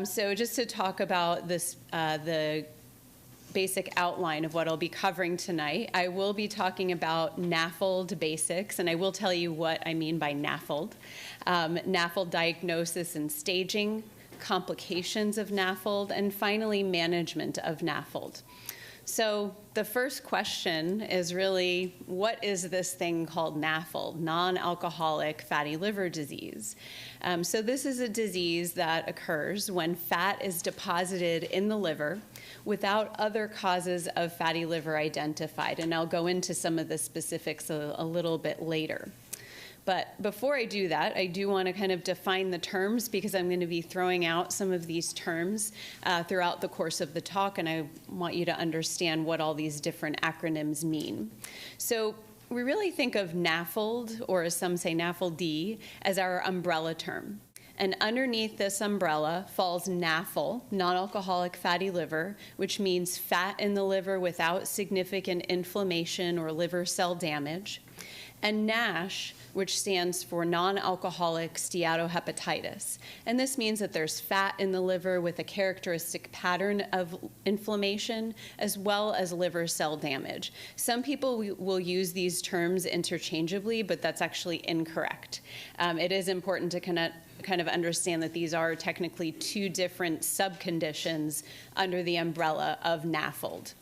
So just to talk about this, the basic outline of what I'll be covering tonight, I will be talking about NAFLD basics, and I will tell you what I mean by NAFLD. NAFLD diagnosis and staging, complications of NAFLD, and finally management of NAFLD. So the first question is really, what is this thing called NAFLD, non-alcoholic fatty liver disease? So this is a disease that occurs when fat is deposited in the liver without other causes of fatty liver identified. And I'll go into some of the specifics a little bit later. But before I do that, I do want to kind of define the terms because I'm going to be throwing out some of these terms throughout the course of the talk, and I want you to understand what all these different acronyms mean. So we really think of NAFLD, or as some say NAFLD, as our umbrella term. And underneath this umbrella falls NAFL, non-alcoholic fatty liver, which means fat in the liver without significant inflammation or liver cell damage, and NASH, which stands for non-alcoholic steatohepatitis. And this means that there's fat in the liver with a characteristic pattern of inflammation as well as liver cell damage. Some people will use these terms interchangeably, but that's actually incorrect. It is important to kind of understand that these are technically two different subconditions under the umbrella of NAFLD.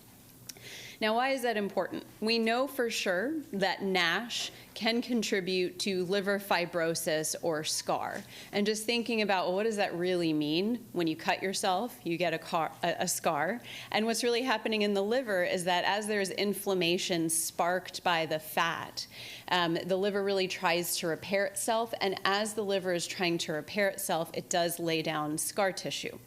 Now, why is that important? We know for sure that NASH can contribute to liver fibrosis or scar. And just thinking about, well, what does that really mean? When you cut yourself, you get a scar. And what's really happening in the liver is that as there's inflammation sparked by the fat, the liver really tries to repair itself. And as the liver is trying to repair itself, it does lay down scar tissue.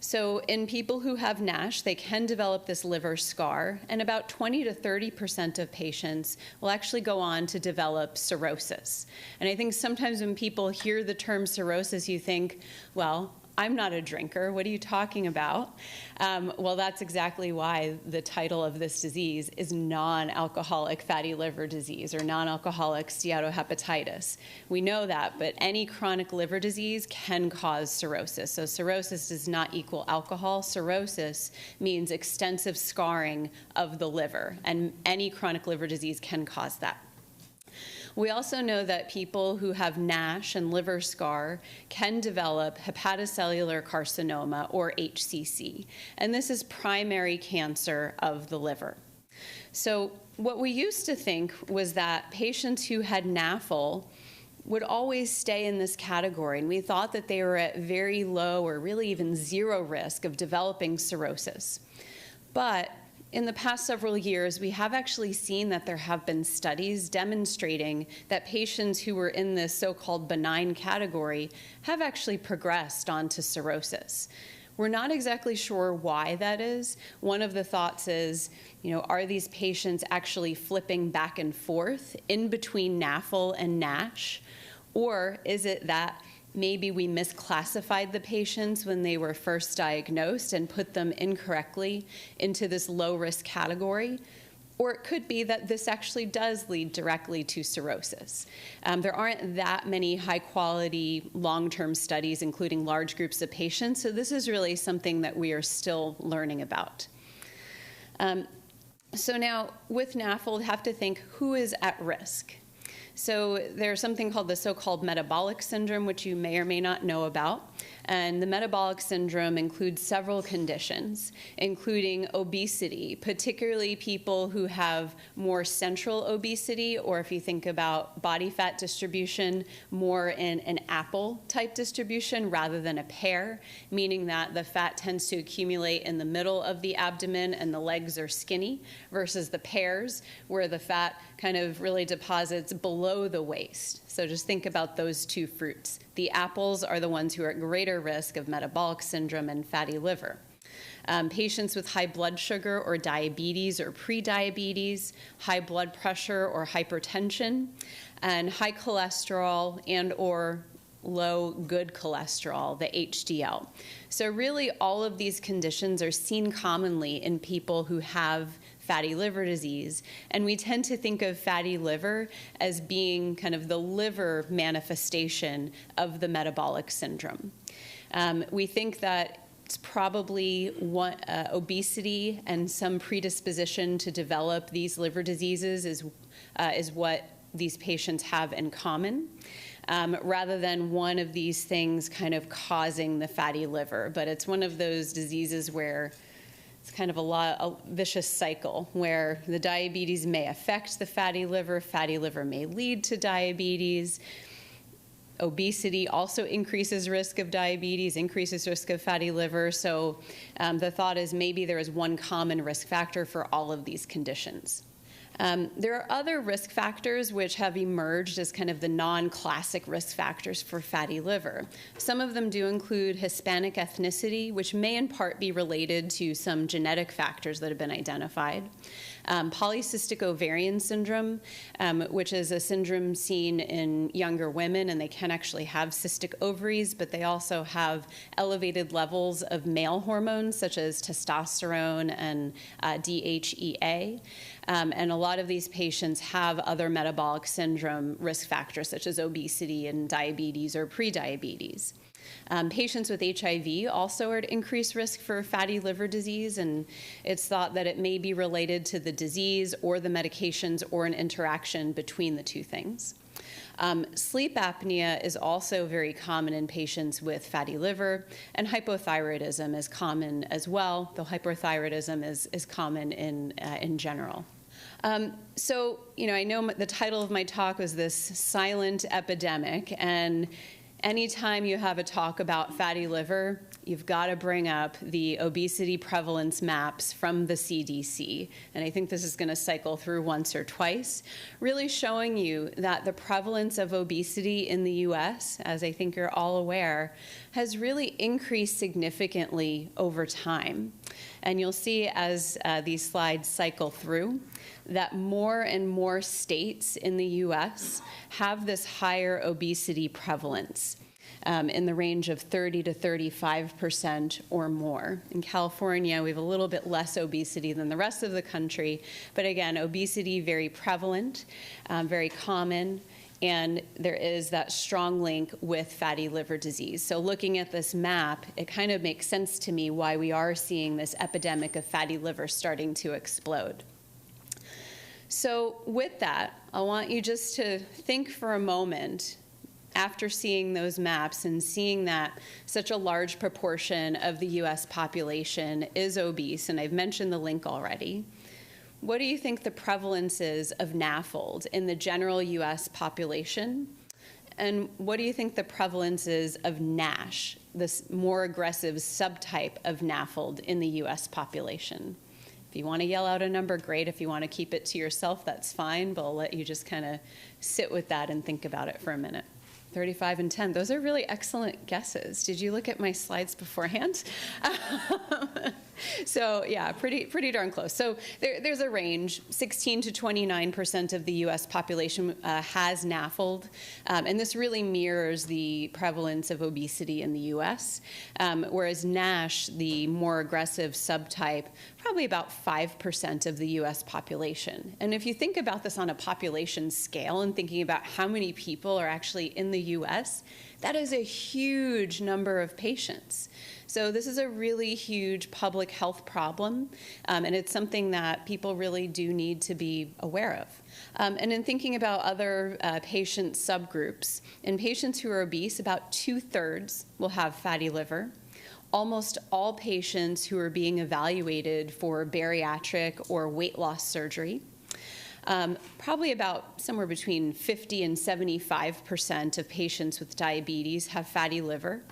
So in people who have NASH, they can develop this liver scar, and about 20 to 30% of patients will actually go on to develop cirrhosis. And I think sometimes when people hear the term cirrhosis, you think, well, I'm not a drinker. What are you talking about? Well, that's exactly why the title of this disease is non-alcoholic fatty liver disease or non-alcoholic steatohepatitis. We know that, but any chronic liver disease can cause cirrhosis. So cirrhosis does not equal alcohol. Cirrhosis means extensive scarring of the liver, and any chronic liver disease can cause that. We also know that people who have NASH and liver scar can develop hepatocellular carcinoma, or HCC, and this is primary cancer of the liver. So what we used to think was that patients who had NAFL would always stay in this category, and we thought that they were at very low or really even zero risk of developing cirrhosis. But in the past several years, we have actually seen that there have been studies demonstrating that patients who were in this so-called benign category have actually progressed onto cirrhosis. We're not exactly sure why that is. One of the thoughts is, are these patients actually flipping back and forth in between NAFL and NASH? Or is it that maybe we misclassified the patients when they were first diagnosed and put them incorrectly into this low-risk category? Or it could be that this actually does lead directly to cirrhosis. There aren't that many high-quality long-term studies, including large groups of patients, so this is really something that we are still learning about. So now, with NAFLD, we have to think, who is at risk? So there's something called the so-called metabolic syndrome, which you may or may not know about. And the metabolic syndrome includes several conditions, including obesity, particularly people who have more central obesity, or if you think about body fat distribution, more in an apple-type distribution rather than a pear, meaning that the fat tends to accumulate in the middle of the abdomen and the legs are skinny, versus the pears, where the fat kind of really deposits below the waist. So just think about those two fruits. The apples are the ones who are at greater risk of metabolic syndrome and fatty liver. Patients with high blood sugar or diabetes or prediabetes, high blood pressure or hypertension, and high cholesterol and or low good cholesterol, the HDL. So really all of these conditions are seen commonly in people who have fatty liver disease, and we tend to think of fatty liver as being kind of the liver manifestation of the metabolic syndrome. We think that it's probably obesity and some predisposition to develop these liver diseases is what these patients have in common, rather than one of these things kind of causing the fatty liver. But it's one of those diseases where it's kind of a vicious cycle where the diabetes may affect the fatty liver may lead to diabetes. Obesity also increases risk of diabetes, increases risk of fatty liver. So the thought is maybe there is one common risk factor for all of these conditions. There are other risk factors which have emerged as kind of the non-classic risk factors for fatty liver. Some of them do include Hispanic ethnicity, which may in part be related to some genetic factors that have been identified. Polycystic ovarian syndrome, which is a syndrome seen in younger women, and they can actually have cystic ovaries, but they also have elevated levels of male hormones such as testosterone and DHEA. And a lot of these patients have other metabolic syndrome risk factors such as obesity and diabetes or prediabetes. Patients with HIV also are at increased risk for fatty liver disease, and it's thought that it may be related to the disease or the medications or an interaction between the two things. Sleep apnea is also very common in patients with fatty liver, and hypothyroidism is common as well, though hyperthyroidism is common in general. So, I know the title of my talk was this silent epidemic, and anytime you have a talk about fatty liver, you've got to bring up the obesity prevalence maps from the CDC. And I think this is going to cycle through once or twice, really showing you that the prevalence of obesity in the US, as I think you're all aware, has really increased significantly over time. And you'll see as these slides cycle through that more and more states in the US have this higher obesity prevalence in the range of 30 to 35% or more. In California, we have a little bit less obesity than the rest of the country, but again, obesity very prevalent, very common, and there is that strong link with fatty liver disease. So looking at this map, it kind of makes sense to me why we are seeing this epidemic of fatty liver starting to explode. So with that, I want you just to think for a moment after seeing those maps and seeing that such a large proportion of the US population is obese, and I've mentioned the link already. What do you think the prevalence is of NAFLD in the general US population? And what do you think the prevalence is of NASH, this more aggressive subtype of NAFLD in the US population? If you want to yell out a number, great. If you want to keep it to yourself, that's fine, but I'll let you just kind of sit with that and think about it for a minute. 35 and 10. Those are really excellent guesses. Did you look at my slides beforehand? So yeah, pretty darn close. So there's a range. 16 to 29% of the U.S. population has NAFLD, and this really mirrors the prevalence of obesity in the U.S., whereas NASH, the more aggressive subtype, probably about 5% of the U.S. population. And if you think about this on a population scale and thinking about how many people are actually in the U.S., that is a huge number of patients. So this is a really huge public health problem, and it's something that people really do need to be aware of. And in thinking about other patient subgroups, in patients who are obese, about 2/3 will have fatty liver. Almost all patients who are being evaluated for bariatric or weight loss surgery. Probably about somewhere between 50 and 75% of patients with diabetes have fatty liver.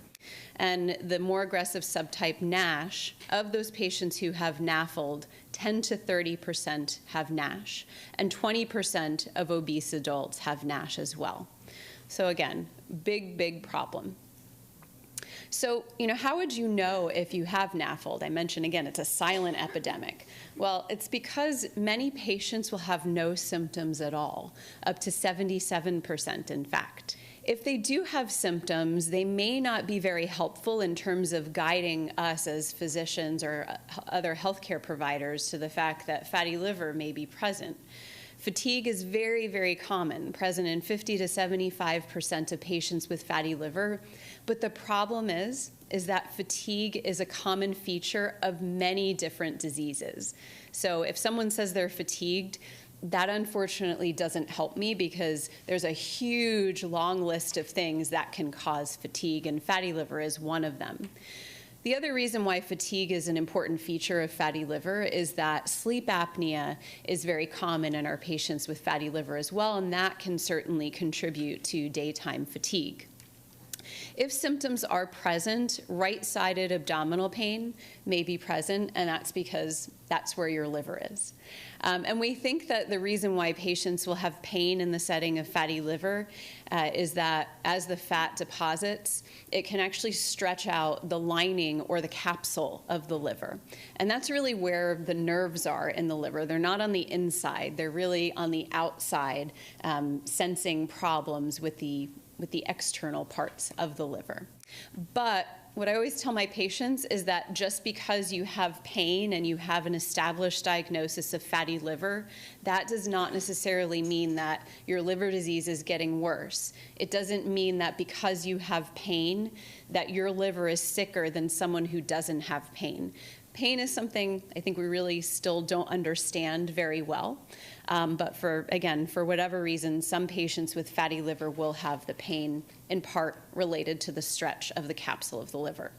And the more aggressive subtype NASH, of those patients who have NAFLD, 10 to 30% have NASH, and 20% of obese adults have NASH as well. So again, big problem. So, how would you know if you have NAFLD? I mentioned, again, it's a silent epidemic. Well, it's because many patients will have no symptoms at all, up to 77%, in fact. If they do have symptoms, they may not be very helpful in terms of guiding us as physicians or other healthcare providers to the fact that fatty liver may be present. Fatigue is very common, present in 50 to 75% of patients with fatty liver, But the problem is that fatigue is a common feature of many different diseases. So if someone says they're fatigued, that unfortunately doesn't help me, because there's a huge long list of things that can cause fatigue, and fatty liver is one of them. The other reason why fatigue is an important feature of fatty liver is that sleep apnea is very common in our patients with fatty liver as well, and that can certainly contribute to daytime fatigue. If symptoms are present, right-sided abdominal pain may be present, and that's because that's where your liver is. And we think that the reason why patients will have pain in the setting of fatty liver is that as the fat deposits, it can actually stretch out the lining or the capsule of the liver. And that's really where the nerves are in the liver. They're not on the inside. They're really on the outside, sensing problems with the external parts of the liver. But what I always tell my patients is that just because you have pain and you have an established diagnosis of fatty liver, that does not necessarily mean that your liver disease is getting worse. It doesn't mean that because you have pain that your liver is sicker than someone who doesn't have pain. Pain is something I think we really still don't understand very well. But for whatever reason, some patients with fatty liver will have the pain in part related to the stretch of the capsule of the liver.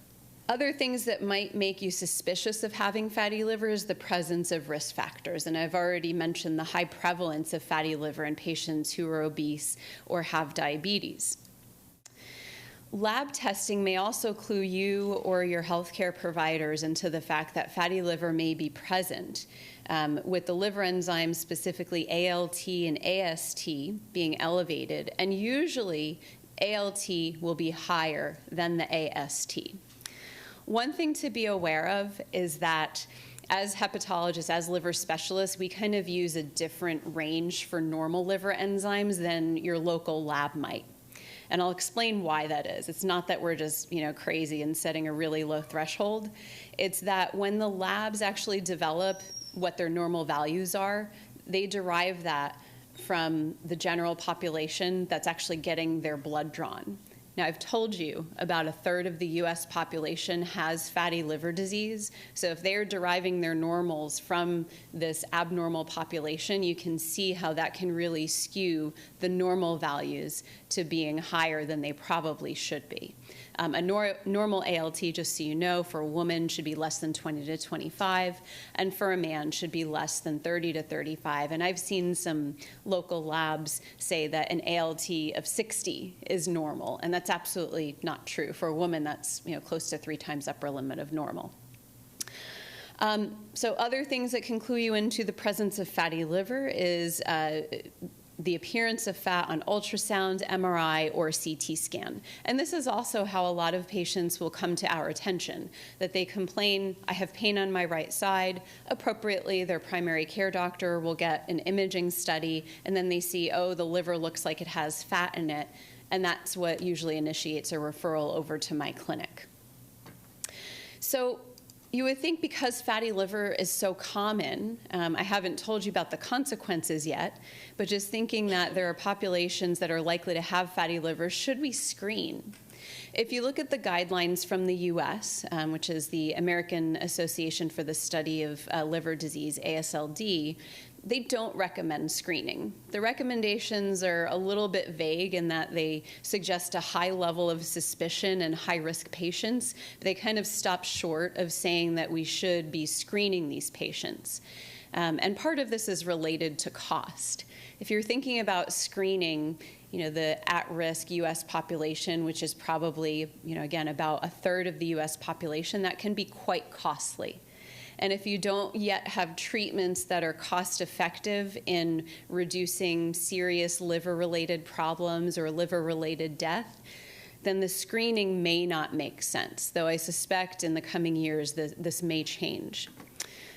Other things that might make you suspicious of having fatty liver is the presence of risk factors. And I've already mentioned the high prevalence of fatty liver in patients who are obese or have diabetes. Lab testing may also clue you or your healthcare providers into the fact that fatty liver may be present, with the liver enzymes, specifically ALT and AST, being elevated. And usually, ALT will be higher than the AST. One thing to be aware of is that as hepatologists, as liver specialists, we kind of use a different range for normal liver enzymes than your local lab might. And I'll explain why that is. It's not that we're just, crazy and setting a really low threshold. It's that when the labs actually develop what their normal values are, they derive that from the general population that's actually getting their blood drawn. Now, I've told you about a third of the US population has fatty liver disease. So if they're deriving their normals from this abnormal population, you can see how that can really skew the normal values to being higher than they probably should be. A normal ALT, just so you know, for a woman should be less than 20 to 25, and for a man should be less than 30 to 35. And I've seen some local labs say that an ALT of 60 is normal, and that's absolutely not true. For a woman, that's close to 3 times upper limit of normal. So other things that can clue you into the presence of fatty liver is the appearance of fat on ultrasound, MRI, or CT scan. And this is also how a lot of patients will come to our attention, that they complain, I have pain on my right side. Appropriately, their primary care doctor will get an imaging study, and then they see, oh, the liver looks like it has fat in it, and that's what usually initiates a referral over to my clinic. So you would think because fatty liver is so common, I haven't told you about the consequences yet, but just thinking that there are populations that are likely to have fatty liver, should we screen? If you look at the guidelines from the US, which is the American Association for the Study of Liver Disease, ASLD, they don't recommend screening. The recommendations are a little bit vague in that they suggest a high level of suspicion in high-risk patients. They kind of stop short of saying that we should be screening these patients. And part of this is related to cost. If you're thinking about screening, the at-risk US population, which is probably, again, about a third of the US population, that can be quite costly. And if you don't yet have treatments that are cost-effective in reducing serious liver-related problems or liver-related death, then the screening may not make sense, though I suspect in the coming years this may change.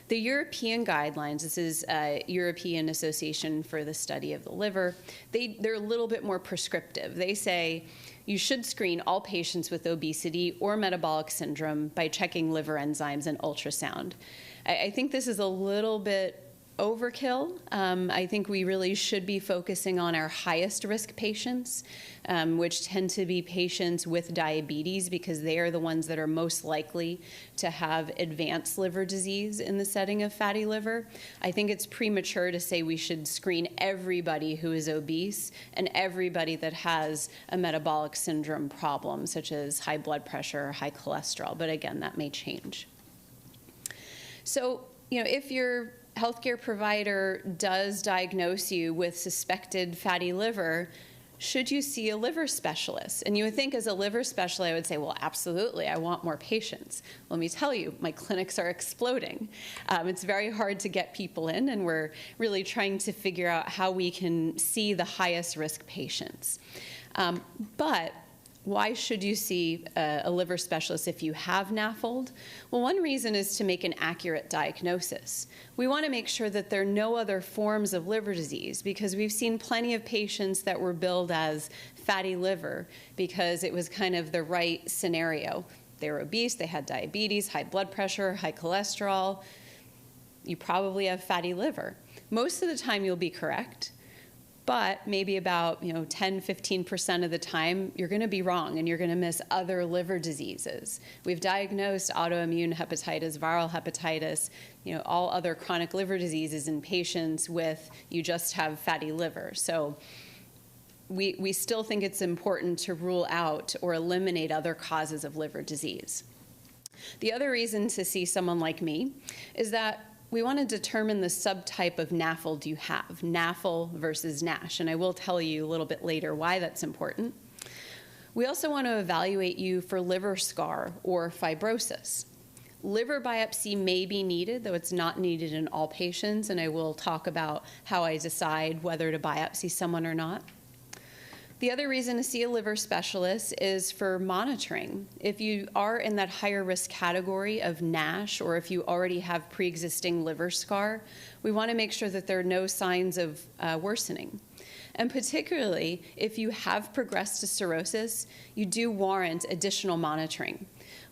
The European guidelines, this is European Association for the Study of the Liver, they're a little bit more prescriptive. They say you should screen all patients with obesity or metabolic syndrome by checking liver enzymes and ultrasound. I think this is a little bit overkill. I think we really should be focusing on our highest risk patients, which tend to be patients with diabetes because they are the ones that are most likely to have advanced liver disease in the setting of fatty liver. I think it's premature to say we should screen everybody who is obese and everybody that has a metabolic syndrome problem, such as high blood pressure or high cholesterol. But again, that may change. So, if your healthcare provider does diagnose you with suspected fatty liver, should you see a liver specialist? And you would think as a liver specialist, I would say, well, absolutely, I want more patients. Let me tell you, my clinics are exploding. It's very hard to get people in, and we're really trying to figure out how we can see the highest risk patients. But why should you see a liver specialist if you have NAFLD? Well, one reason is to make an accurate diagnosis. We want to make sure that there are no other forms of liver disease because we've seen plenty of patients that were billed as fatty liver because it was kind of the right scenario. They were obese, they had diabetes, high blood pressure, high cholesterol. You probably have fatty liver. Most of the time you'll be correct. But maybe about 10–15% of the time, you're going to be wrong and you're going to miss other liver diseases. We've diagnosed autoimmune hepatitis, viral hepatitis, all other chronic liver diseases in patients with you just have fatty liver. So we still think it's important to rule out or eliminate other causes of liver disease. The other reason to see someone like me is that we want to determine the subtype of NAFLD you have, NAFL versus NASH, and I will tell you a little bit later why that's important. We also want to evaluate you for liver scar or fibrosis. Liver biopsy may be needed, though it's not needed in all patients, and I will talk about how I decide whether to biopsy someone or not. The other reason to see a liver specialist is for monitoring. If you are in that higher risk category of NASH, or if you already have pre-existing liver scar, we want to make sure that there are no signs of worsening. And particularly, if you have progressed to cirrhosis, you do warrant additional monitoring.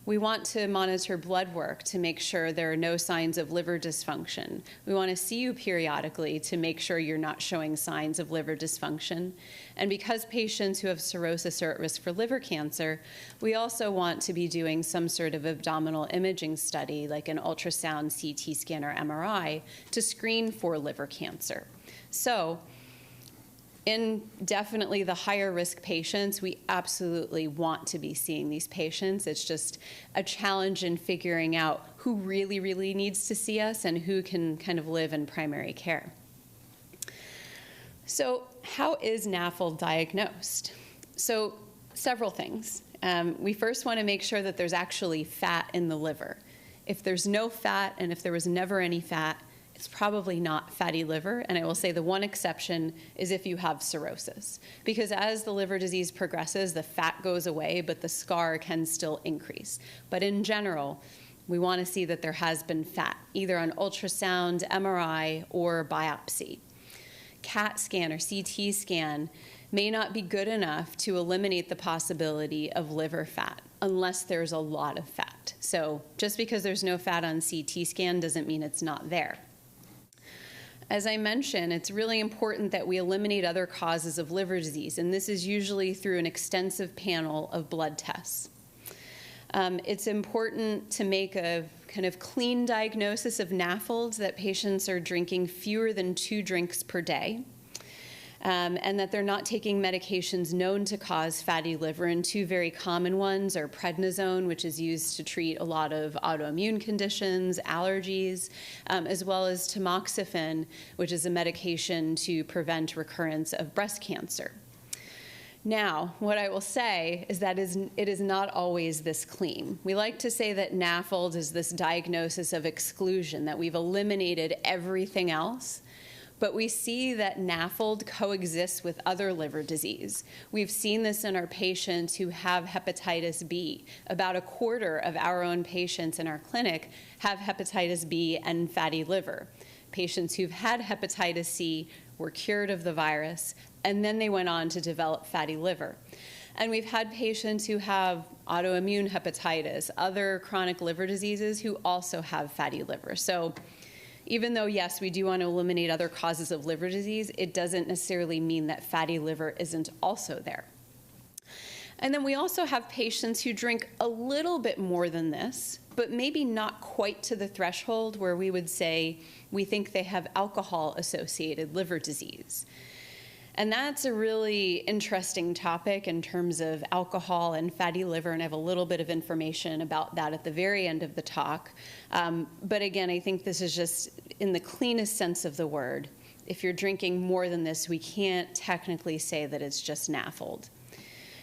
We want to monitor blood work to make sure there are no signs of liver dysfunction. We want to see you periodically to make sure you're not showing signs of liver dysfunction. And because patients who have cirrhosis are at risk for liver cancer, we also want to be doing some sort of abdominal imaging study, like an ultrasound, CT scan, or MRI, to screen for liver cancer. So, in definitely the higher risk patients, we absolutely want to be seeing these patients. It's just a challenge in figuring out who really, really needs to see us and who can kind of live in primary care. So how is NAFLD diagnosed? So several things. We first want to make sure that there's actually fat in the liver. If there's no fat and if there was never any fat, it's probably not fatty liver, and I will say the one exception is if you have cirrhosis. Because as the liver disease progresses, the fat goes away, but the scar can still increase. But in general, we want to see that there has been fat, either on ultrasound, MRI, or biopsy. CAT scan or CT scan may not be good enough to eliminate the possibility of liver fat unless there's a lot of fat. So just because there's no fat on CT scan doesn't mean it's not there. As I mentioned, it's really important that we eliminate other causes of liver disease, and this is usually through an extensive panel of blood tests. It's important to make a kind of clean diagnosis of NAFLD, that patients are drinking fewer than 2 drinks per day, and that they're not taking medications known to cause fatty liver. And 2 very common ones are prednisone, which is used to treat a lot of autoimmune conditions, allergies, as well as tamoxifen, which is a medication to prevent recurrence of breast cancer. Now, what I will say is that it is not always this clean. We like to say that NAFLD is this diagnosis of exclusion, that we've eliminated everything else. But we see that NAFLD coexists with other liver disease. We've seen this in our patients who have hepatitis B. About 1/4 of our own patients in our clinic have hepatitis B and fatty liver. Patients who've had hepatitis C were cured of the virus, and then they went on to develop fatty liver. And we've had patients who have autoimmune hepatitis, other chronic liver diseases, who also have fatty liver. So even though, yes, we do want to eliminate other causes of liver disease, it doesn't necessarily mean that fatty liver isn't also there. And then we also have patients who drink a little bit more than this, but maybe not quite to the threshold where we would say we think they have alcohol-associated liver disease. And that's a really interesting topic in terms of alcohol and fatty liver, and I have a little bit of information about that at the very end of the talk. But again, I think this is just in the cleanest sense of the word. If you're drinking more than this, we can't technically say that it's just NAFLD.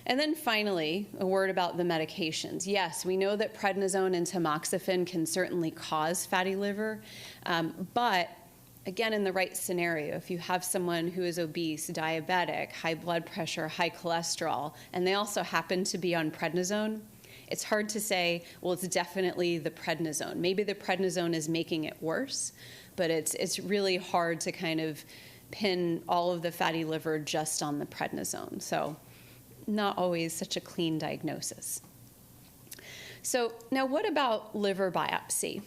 And then finally, a word about the medications. Yes, we know that prednisone and tamoxifen can certainly cause fatty liver, but again, in the right scenario, if you have someone who is obese, diabetic, high blood pressure, high cholesterol, and they also happen to be on prednisone, it's hard to say, well, it's definitely the prednisone. Maybe the prednisone is making it worse, but it's really hard to kind of pin all of the fatty liver just on the prednisone. So not always such a clean diagnosis. So now what about liver biopsy?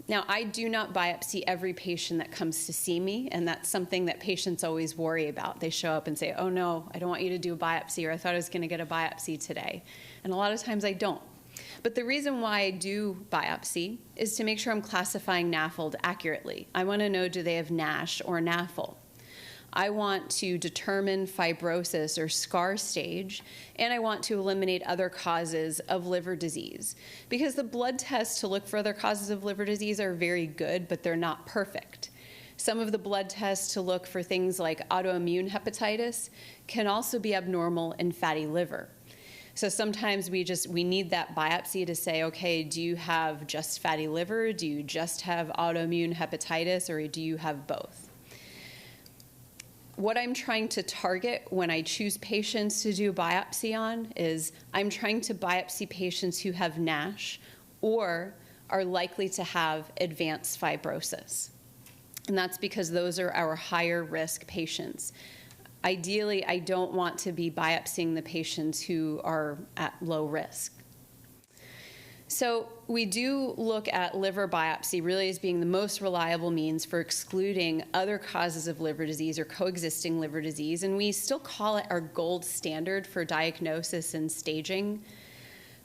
Now, I do not biopsy every patient that comes to see me, and that's something that patients always worry about. They show up and say, oh no, I don't want you to do a biopsy, or I thought I was going to get a biopsy today. And a lot of times I don't. But the reason why I do biopsy is to make sure I'm classifying NAFLD accurately. I want to know, do they have NASH or NAFL? I want to determine fibrosis or scar stage, and I want to eliminate other causes of liver disease. Because the blood tests to look for other causes of liver disease are very good, but they're not perfect. Some of the blood tests to look for things like autoimmune hepatitis can also be abnormal in fatty liver. So sometimes we need that biopsy to say, okay, do you have just fatty liver? Do you just have autoimmune hepatitis, or do you have both? What I'm trying to target when I choose patients to do biopsy on is I'm trying to biopsy patients who have NASH or are likely to have advanced fibrosis. And that's because those are our higher risk patients. Ideally, I don't want to be biopsying the patients who are at low risk. So we do look at liver biopsy really as being the most reliable means for excluding other causes of liver disease or coexisting liver disease, and we still call it our gold standard for diagnosis and staging.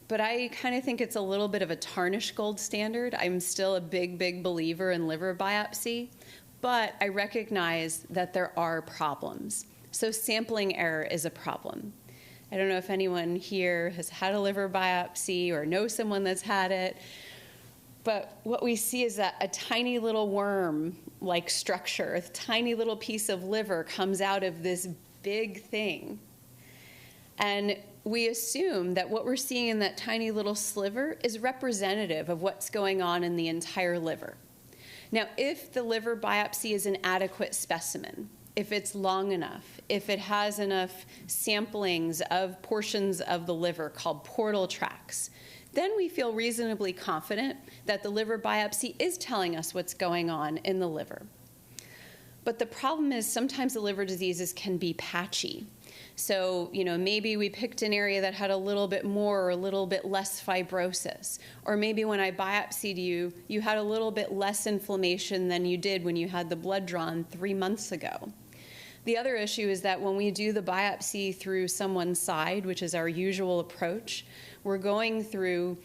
But I kind of think it's a little bit of a tarnished gold standard. I'm still a big, big believer in liver biopsy, but I recognize that there are problems. So sampling error is a problem. I don't know if anyone here has had a liver biopsy or knows someone that's had it, but what we see is that a tiny little worm-like structure, a tiny little piece of liver comes out of this big thing. And we assume that what we're seeing in that tiny little sliver is representative of what's going on in the entire liver. Now, if the liver biopsy is an adequate specimen, if it's long enough, if it has enough samplings of portions of the liver called portal tracts, then we feel reasonably confident that the liver biopsy is telling us what's going on in the liver. But the problem is sometimes the liver diseases can be patchy. So, maybe we picked an area that had a little bit more or a little bit less fibrosis. Or maybe when I biopsied you, you had a little bit less inflammation than you did when you had the blood drawn 3 months ago. The other issue is that when we do the biopsy through someone's side, which is our usual approach, we're going through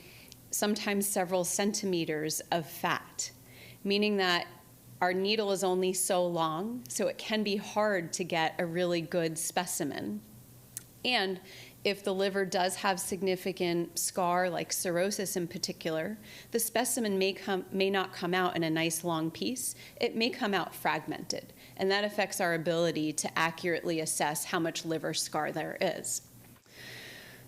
sometimes several centimeters of fat, meaning that our needle is only so long, so it can be hard to get a really good specimen. And if the liver does have significant scar, like cirrhosis in particular, the specimen may not come out in a nice long piece. It may come out fragmented, and that affects our ability to accurately assess how much liver scar there is.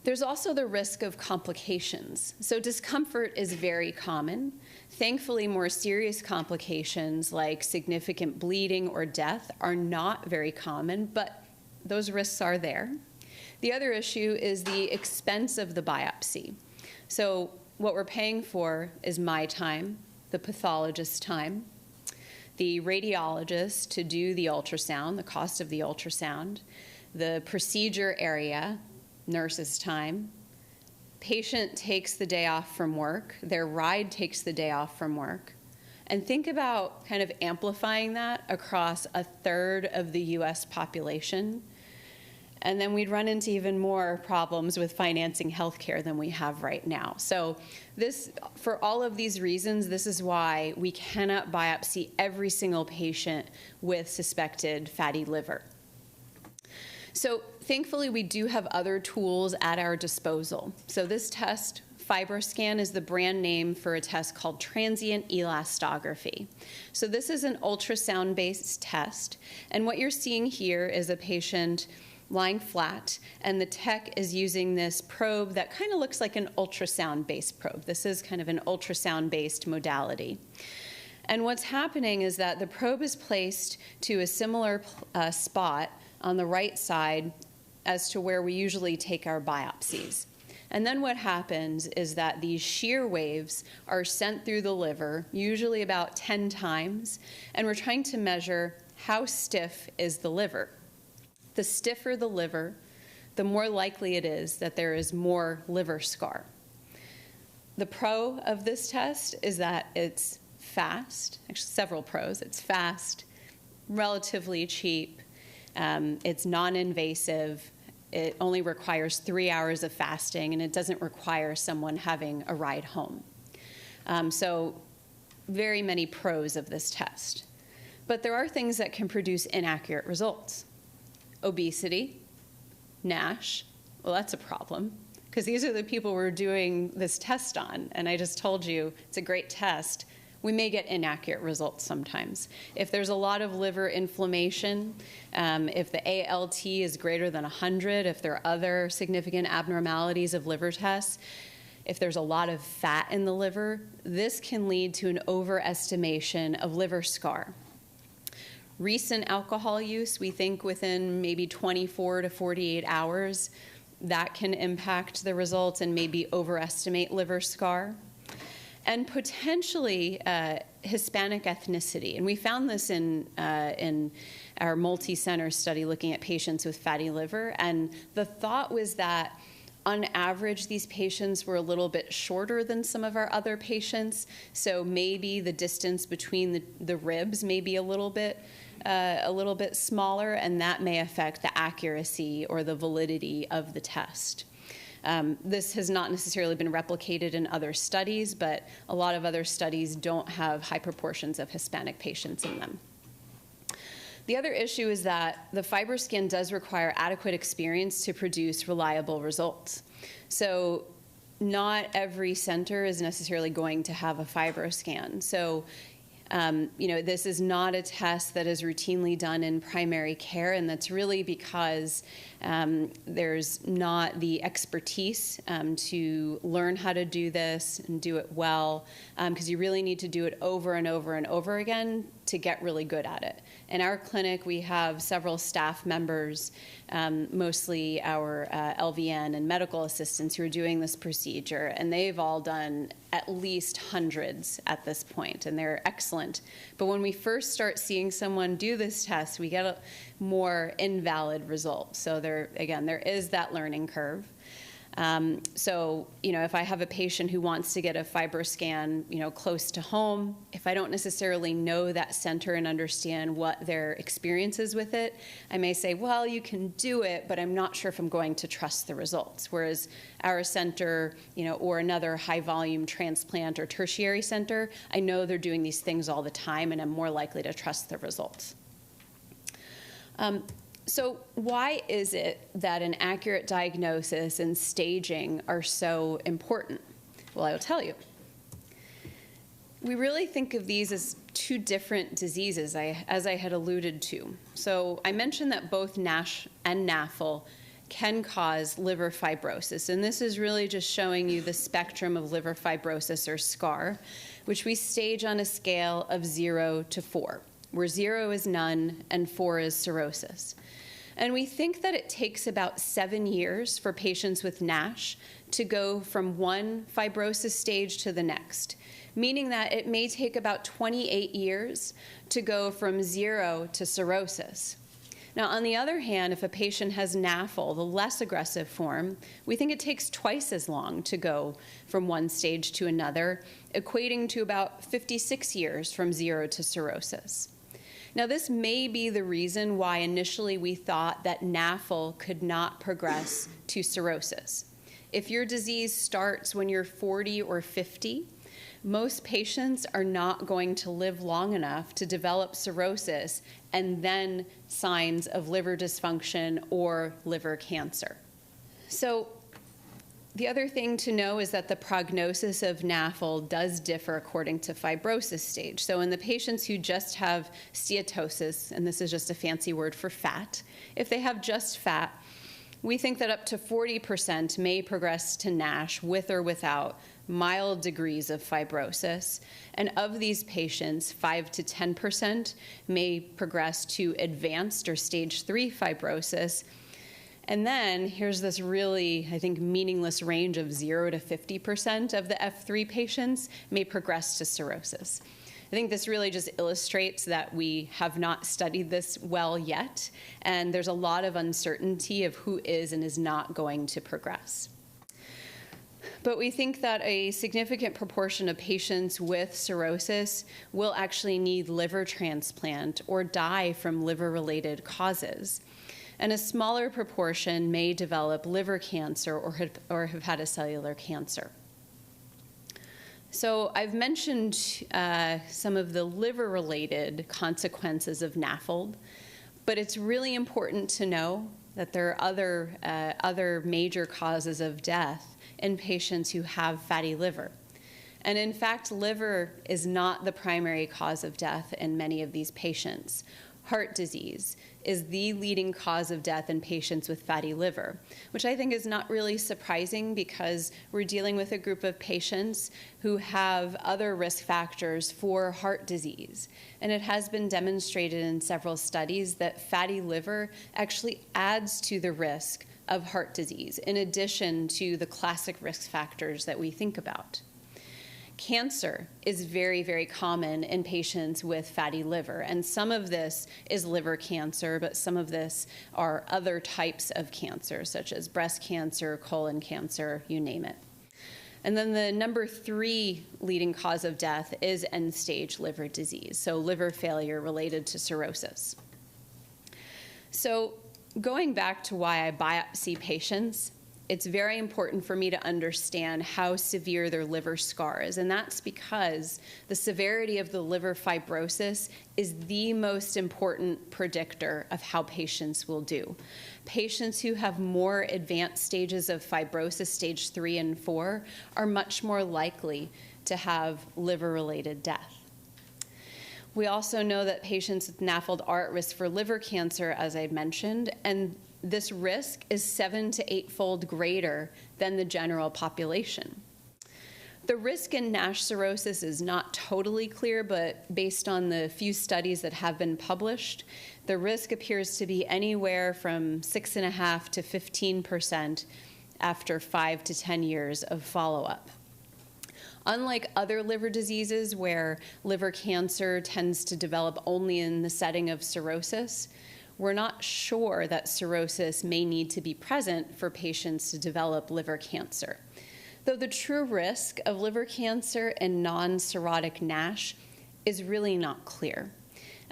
There's also the risk of complications. So discomfort is very common. Thankfully, more serious complications like significant bleeding or death are not very common, but those risks are there. The other issue is the expense of the biopsy. So what we're paying for is my time, the pathologist's time, the radiologist to do the ultrasound, the cost of the ultrasound, the procedure area, nurse's time. Patient takes the day off from work, their ride takes the day off from work, And think about kind of amplifying that across a third of the US population. And then we'd run into even more problems with financing healthcare than we have right now. So for all of these reasons, this is why we cannot biopsy every single patient with suspected fatty liver. So thankfully, we do have other tools at our disposal. So this test, FibroScan, is the brand name for a test called transient elastography. So this is an ultrasound-based test. And what you're seeing here is a patient lying flat, and the tech is using this probe that kind of looks like an ultrasound-based probe. This is kind of an ultrasound-based modality. And what's happening is that the probe is placed to a similar spot on the right side as to where we usually take our biopsies. And then what happens is that these shear waves are sent through the liver, usually about 10 times, and we're trying to measure how stiff is the liver. The stiffer the liver, the more likely it is that there is more liver scar. The pro of this test is that it's fast, actually several pros. It's fast, relatively cheap, it's non-invasive, it only requires 3 hours of fasting, and it doesn't require someone having a ride home. So very many pros of this test. But there are things that can produce inaccurate results. Obesity, NASH, well, that's a problem, because these are the people we're doing this test on, and I just told you it's a great test. We may get inaccurate results sometimes. If there's a lot of liver inflammation, if the ALT is greater than 100, if there are other significant abnormalities of liver tests, if there's a lot of fat in the liver, this can lead to an overestimation of liver scar. Recent alcohol use, we think within maybe 24 to 48 hours, that can impact the results and maybe overestimate liver scar. And potentially Hispanic ethnicity. And we found this in our multi-center study looking at patients with fatty liver. And the thought was that on average, these patients were a little bit shorter than some of our other patients. So maybe the distance between the ribs may be a little bit smaller, and that may affect the accuracy or the validity of the test. This has not necessarily been replicated in other studies, but a lot of other studies don't have high proportions of Hispanic patients in them. The other issue is that the FibroScan does require adequate experience to produce reliable results. So not every center is necessarily going to have a FibroScan. So this is not a test that is routinely done in primary care, and that's really because there's not the expertise to learn how to do this and do it well, because you really need to do it over and over and over again to get really good at it. In our clinic, we have several staff members, mostly our LVN and medical assistants, who are doing this procedure, and they've all done at least hundreds at this point, and they're excellent. But when we first start seeing someone do this test, we get more invalid results. So there is that learning curve. If I have a patient who wants to get a FibroScan, close to home, if I don't necessarily know that center and understand what their experience is with it, I may say, well, you can do it, but I'm not sure if I'm going to trust the results. Whereas our center, or another high volume transplant or tertiary center, I know they're doing these things all the time, and I'm more likely to trust the results. So why is it that an accurate diagnosis and staging are so important? Well, I will tell you. We really think of these as two different diseases, as I had alluded to. So I mentioned that both NASH and NAFL can cause liver fibrosis, and this is really just showing you the spectrum of liver fibrosis or scar, which we stage on a scale of 0 to 4, where 0 is none and 4 is cirrhosis. And we think that it takes about 7 years for patients with NASH to go from one fibrosis stage to the next, meaning that it may take about 28 years to go from 0 to cirrhosis. Now, on the other hand, if a patient has NAFL, the less aggressive form, we think it takes twice as long to go from one stage to another, equating to about 56 years from 0 to cirrhosis. Now, this may be the reason why initially we thought that NAFL could not progress to cirrhosis. If your disease starts when you're 40 or 50, most patients are not going to live long enough to develop cirrhosis and then signs of liver dysfunction or liver cancer. So the other thing to know is that the prognosis of NAFL does differ according to fibrosis stage. So in the patients who just have steatosis, and this is just a fancy word for fat, if they have just fat, we think that up to 40% may progress to NASH with or without mild degrees of fibrosis. And of these patients, 5 to 10% may progress to advanced or stage 3 fibrosis. And then here's this really, I think, meaningless range of 0 to 50% of the F3 patients may progress to cirrhosis. I think this really just illustrates that we have not studied this well yet, and there's a lot of uncertainty of who is and is not going to progress. But we think that a significant proportion of patients with cirrhosis will actually need liver transplant or die from liver-related causes. And a smaller proportion may develop liver cancer or hepatocellular cancer. So I've mentioned some of the liver-related consequences of NAFLD, but it's really important to know that there are other major causes of death in patients who have fatty liver. And in fact, liver is not the primary cause of death in many of these patients. Heart disease is the leading cause of death in patients with fatty liver, which I think is not really surprising because we're dealing with a group of patients who have other risk factors for heart disease. And it has been demonstrated in several studies that fatty liver actually adds to the risk of heart disease, in addition to the classic risk factors that we think about. Cancer is very, very common in patients with fatty liver, and some of this is liver cancer, but some of this are other types of cancer, such as breast cancer, colon cancer, you name it. And then the number 3 leading cause of death is end-stage liver disease, so liver failure related to cirrhosis. So going back to why I biopsy patients, it's very important for me to understand how severe their liver scar is, and that's because the severity of the liver fibrosis is the most important predictor of how patients will do. Patients who have more advanced stages of fibrosis, stage 3 and 4, are much more likely to have liver-related death. We also know that patients with NAFLD are at risk for liver cancer, as I mentioned, and this risk is 7 to 8-fold greater than the general population. The risk in NASH cirrhosis is not totally clear, but based on the few studies that have been published, the risk appears to be anywhere from 6.5% to 15% after 5 to 10 years of follow-up. Unlike other liver diseases where liver cancer tends to develop only in the setting of cirrhosis, we're not sure that cirrhosis may need to be present for patients to develop liver cancer. Though the true risk of liver cancer in non-cirrhotic NASH is really not clear.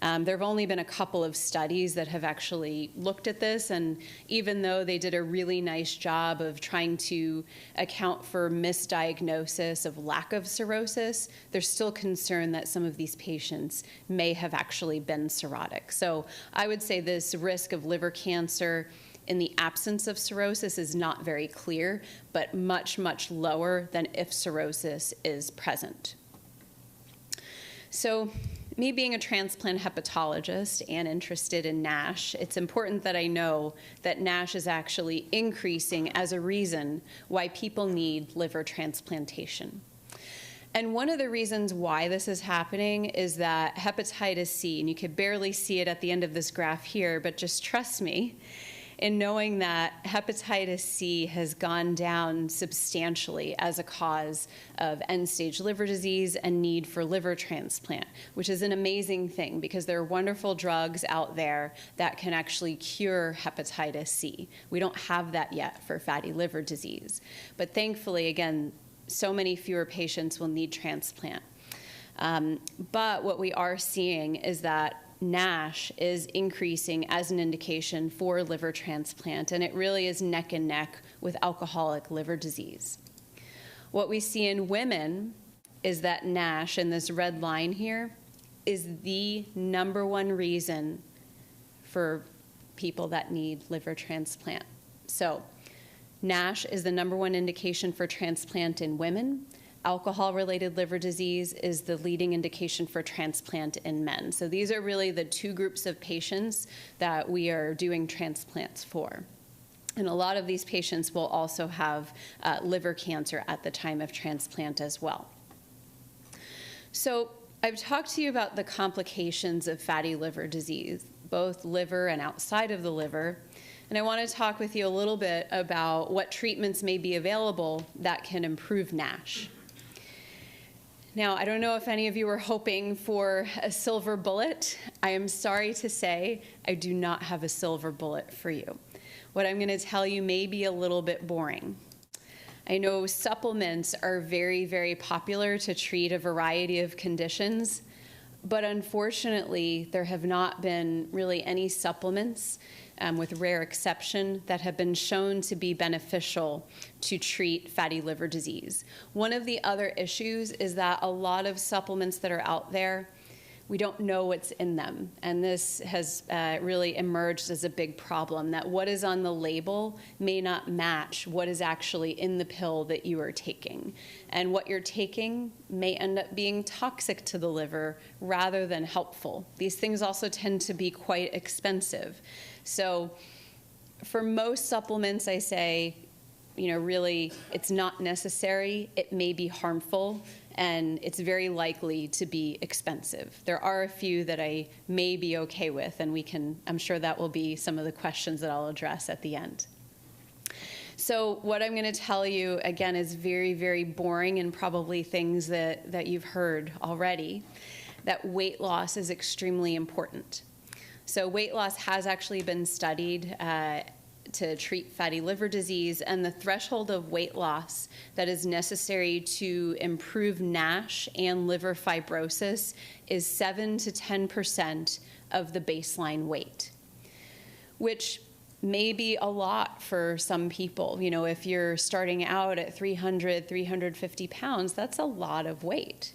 There have only been a couple of studies that have actually looked at this, and even though they did a really nice job of trying to account for misdiagnosis of lack of cirrhosis, there's still concern that some of these patients may have actually been cirrhotic. So I would say this risk of liver cancer in the absence of cirrhosis is not very clear, but much, much lower than if cirrhosis is present. So me being a transplant hepatologist and interested in NASH, it's important that I know that NASH is actually increasing as a reason why people need liver transplantation. And one of the reasons why this is happening is that hepatitis C, and you can barely see it at the end of this graph here, but just trust me, in knowing that hepatitis C has gone down substantially as a cause of end-stage liver disease and need for liver transplant, which is an amazing thing because there are wonderful drugs out there that can actually cure hepatitis C. We don't have that yet for fatty liver disease. But thankfully, again, so many fewer patients will need transplant. But what we are seeing is that NASH is increasing as an indication for liver transplant, and it really is neck and neck with alcoholic liver disease. What we see in women is that NASH, in this red line here, is the #1 reason for people that need liver transplant. So NASH is the #1 indication for transplant in women. Alcohol-related liver disease is the leading indication for transplant in men. So these are really the two groups of patients that we are doing transplants for. And a lot of these patients will also have liver cancer at the time of transplant as well. So I've talked to you about the complications of fatty liver disease, both liver and outside of the liver. And I want to talk with you a little bit about what treatments may be available that can improve NASH. Now, I don't know if any of you were hoping for a silver bullet. I am sorry to say I do not have a silver bullet for you. What I'm going to tell you may be a little bit boring. I know supplements are very, very popular to treat a variety of conditions, but unfortunately, there have not been really any supplements, with rare exception, that have been shown to be beneficial to treat fatty liver disease. One of the other issues is that a lot of supplements that are out there, we don't know what's in them. And this has really emerged as a big problem, that what is on the label may not match what is actually in the pill that you are taking. And what you're taking may end up being toxic to the liver rather than helpful. These things also tend to be quite expensive. So for most supplements, I say, really, it's not necessary. It may be harmful, and it's very likely to be expensive. There are a few that I may be okay with, and I'm sure that will be some of the questions that I'll address at the end. So what I'm going to tell you, again, is very, very boring and probably things that you've heard already, that weight loss is extremely important. So weight loss has actually been studied to treat fatty liver disease, and the threshold of weight loss that is necessary to improve NASH and liver fibrosis is 7 to 10% of the baseline weight, which may be a lot for some people. If you're starting out at 300, 350 pounds, that's a lot of weight.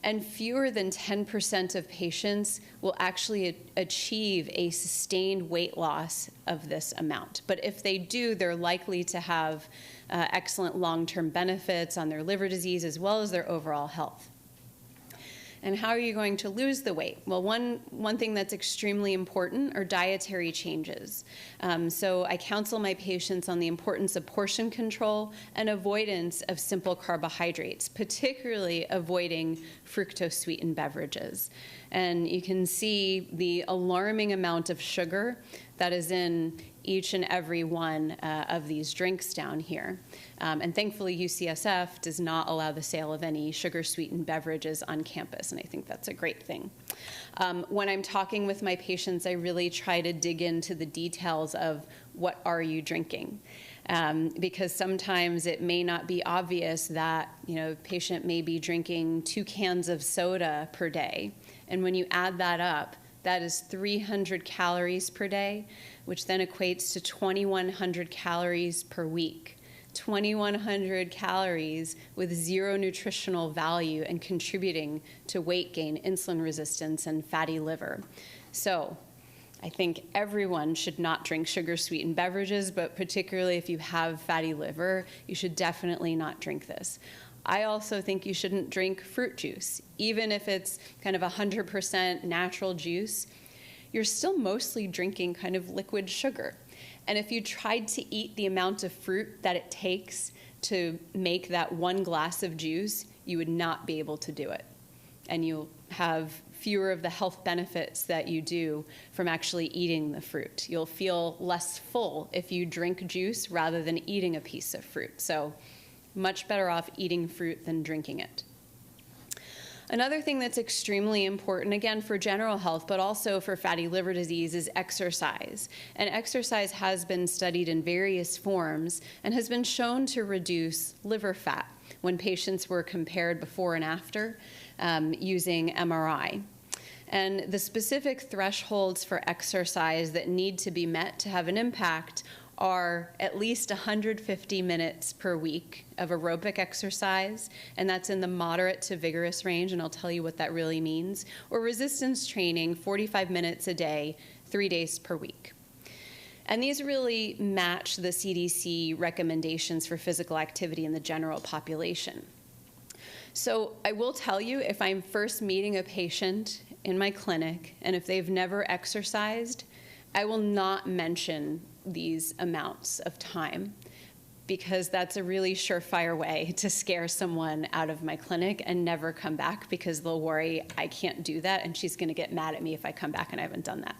And fewer than 10% of patients will actually achieve a sustained weight loss of this amount. But if they do, they're likely to have excellent long-term benefits on their liver disease as well as their overall health. And how are you going to lose the weight? Well, one thing that's extremely important are dietary changes. So I counsel my patients on the importance of portion control and avoidance of simple carbohydrates, particularly avoiding fructose-sweetened beverages. And you can see the alarming amount of sugar that is in each and every one of these drinks down here. And thankfully, UCSF does not allow the sale of any sugar-sweetened beverages on campus, and I think that's a great thing. When I'm talking with my patients, I really try to dig into the details of what are you drinking. Because sometimes it may not be obvious that a patient may be drinking 2 cans of soda per day. And when you add that up, that is 300 calories per day, which then equates to 2,100 calories per week. 2,100 calories with zero nutritional value and contributing to weight gain, insulin resistance, and fatty liver. So I think everyone should not drink sugar-sweetened beverages, but particularly if you have fatty liver, you should definitely not drink this. I also think you shouldn't drink fruit juice. Even if it's kind of 100% natural juice, you're still mostly drinking kind of liquid sugar. And if you tried to eat the amount of fruit that it takes to make that 1 glass of juice, you would not be able to do it. and you'll have fewer of the health benefits that you do from actually eating the fruit. You'll feel less full if you drink juice rather than eating a piece of fruit. So much better off eating fruit than drinking it. Another thing that's extremely important, again, for general health, but also for fatty liver disease, is exercise. And exercise has been studied in various forms and has been shown to reduce liver fat when patients were compared before and after using MRI. And the specific thresholds for exercise that need to be met to have an impact are at least 150 minutes per week of aerobic exercise, and that's in the moderate to vigorous range, and I'll tell you what that really means, or resistance training, 45 minutes a day, 3 days per week. And these really match the CDC recommendations for physical activity in the general population. So I will tell you, if I'm first meeting a patient in my clinic, and if they've never exercised, I will not mention these amounts of time, because that's a really surefire way to scare someone out of my clinic and never come back, because they'll worry, I can't do that, and she's going to get mad at me if I come back and I haven't done that.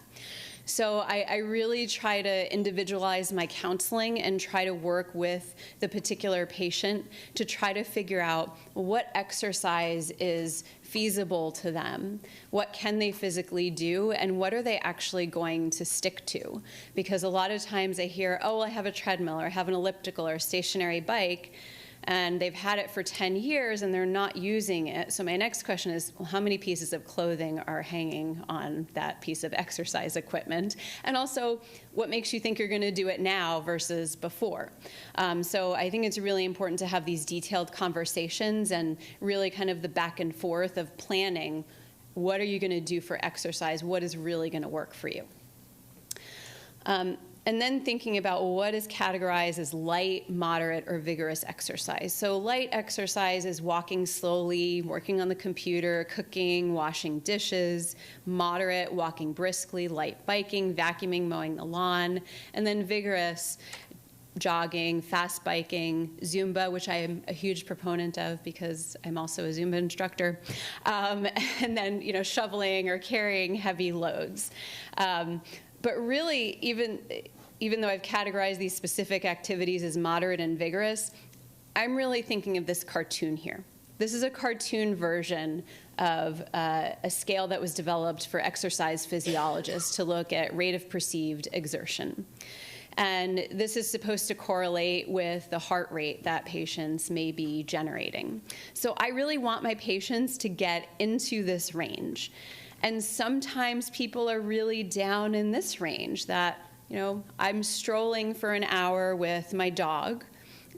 So I really try to individualize my counseling and try to work with the particular patient to try to figure out what exercise is feasible to them, what can they physically do, and what are they actually going to stick to. Because a lot of times I hear, oh, well, I have a treadmill or I have an elliptical or a stationary bike, and they've had it for 10 years and they're not using it. So my next question is, well, how many pieces of clothing are hanging on that piece of exercise equipment? And also, what makes you think you're going to do it now versus before? So I think it's really important to have these detailed conversations and really kind of the back and forth of planning, what are you going to do for exercise? What is really going to work for you? And then thinking about what is categorized as light, moderate, or vigorous exercise. So light exercise is walking slowly, working on the computer, cooking, washing dishes. Moderate, walking briskly, light biking, vacuuming, mowing the lawn. And then vigorous, jogging, fast biking, Zumba, which I am a huge proponent of because I'm also a Zumba instructor, and then shoveling or carrying heavy loads. But really, even though I've categorized these specific activities as moderate and vigorous, I'm really thinking of this cartoon here. This is a cartoon version of a scale that was developed for exercise physiologists to look at rate of perceived exertion. And this is supposed to correlate with the heart rate that patients may be generating. So I really want my patients to get into this range. And sometimes people are really down in this range that, I'm strolling for an hour with my dog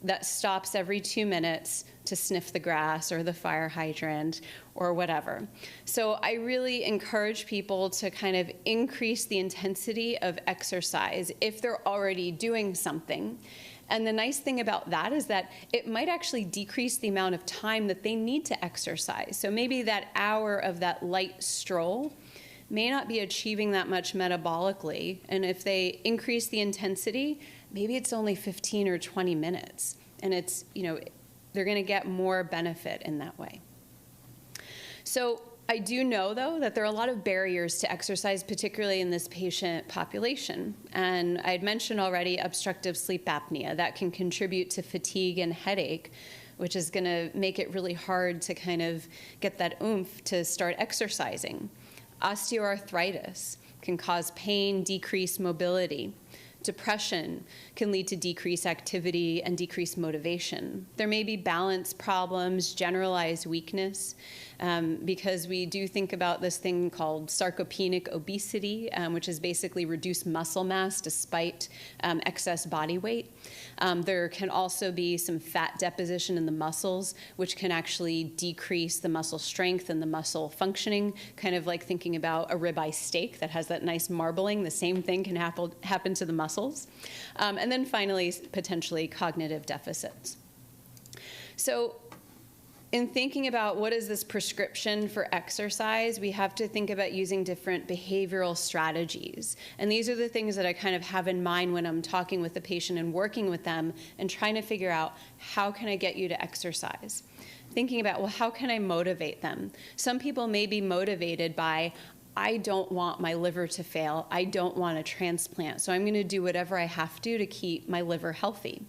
that stops every 2 minutes to sniff the grass or the fire hydrant or whatever. So I really encourage people to kind of increase the intensity of exercise if they're already doing something. And the nice thing about that is that it might actually decrease the amount of time that they need to exercise. So maybe that hour of that light stroll may not be achieving that much metabolically. And if they increase the intensity, maybe it's only 15 or 20 minutes. And it's, they're going to get more benefit in that way. So I do know, though, that there are a lot of barriers to exercise, particularly in this patient population. And I had mentioned already obstructive sleep apnea that can contribute to fatigue and headache, which is going to make it really hard to kind of get that oomph to start exercising. Osteoarthritis can cause pain, decreased mobility. Depression can lead to decreased activity and decreased motivation. There may be balance problems, generalized weakness, because we do think about this thing called sarcopenic obesity, which is basically reduced muscle mass despite excess body weight. There can also be some fat deposition in the muscles, which can actually decrease the muscle strength and the muscle functioning, kind of like thinking about a ribeye steak that has that nice marbling. The same thing can happen to the muscles. And then finally, potentially cognitive deficits. So in thinking about what is this prescription for exercise, we have to think about using different behavioral strategies. And these are the things that I kind of have in mind when I'm talking with the patient and working with them and trying to figure out, how can I get you to exercise? thinking about, well, how can I motivate them? Some people may be motivated by, I don't want my liver to fail. I don't want a transplant. So I'm going to do whatever I have to keep my liver healthy.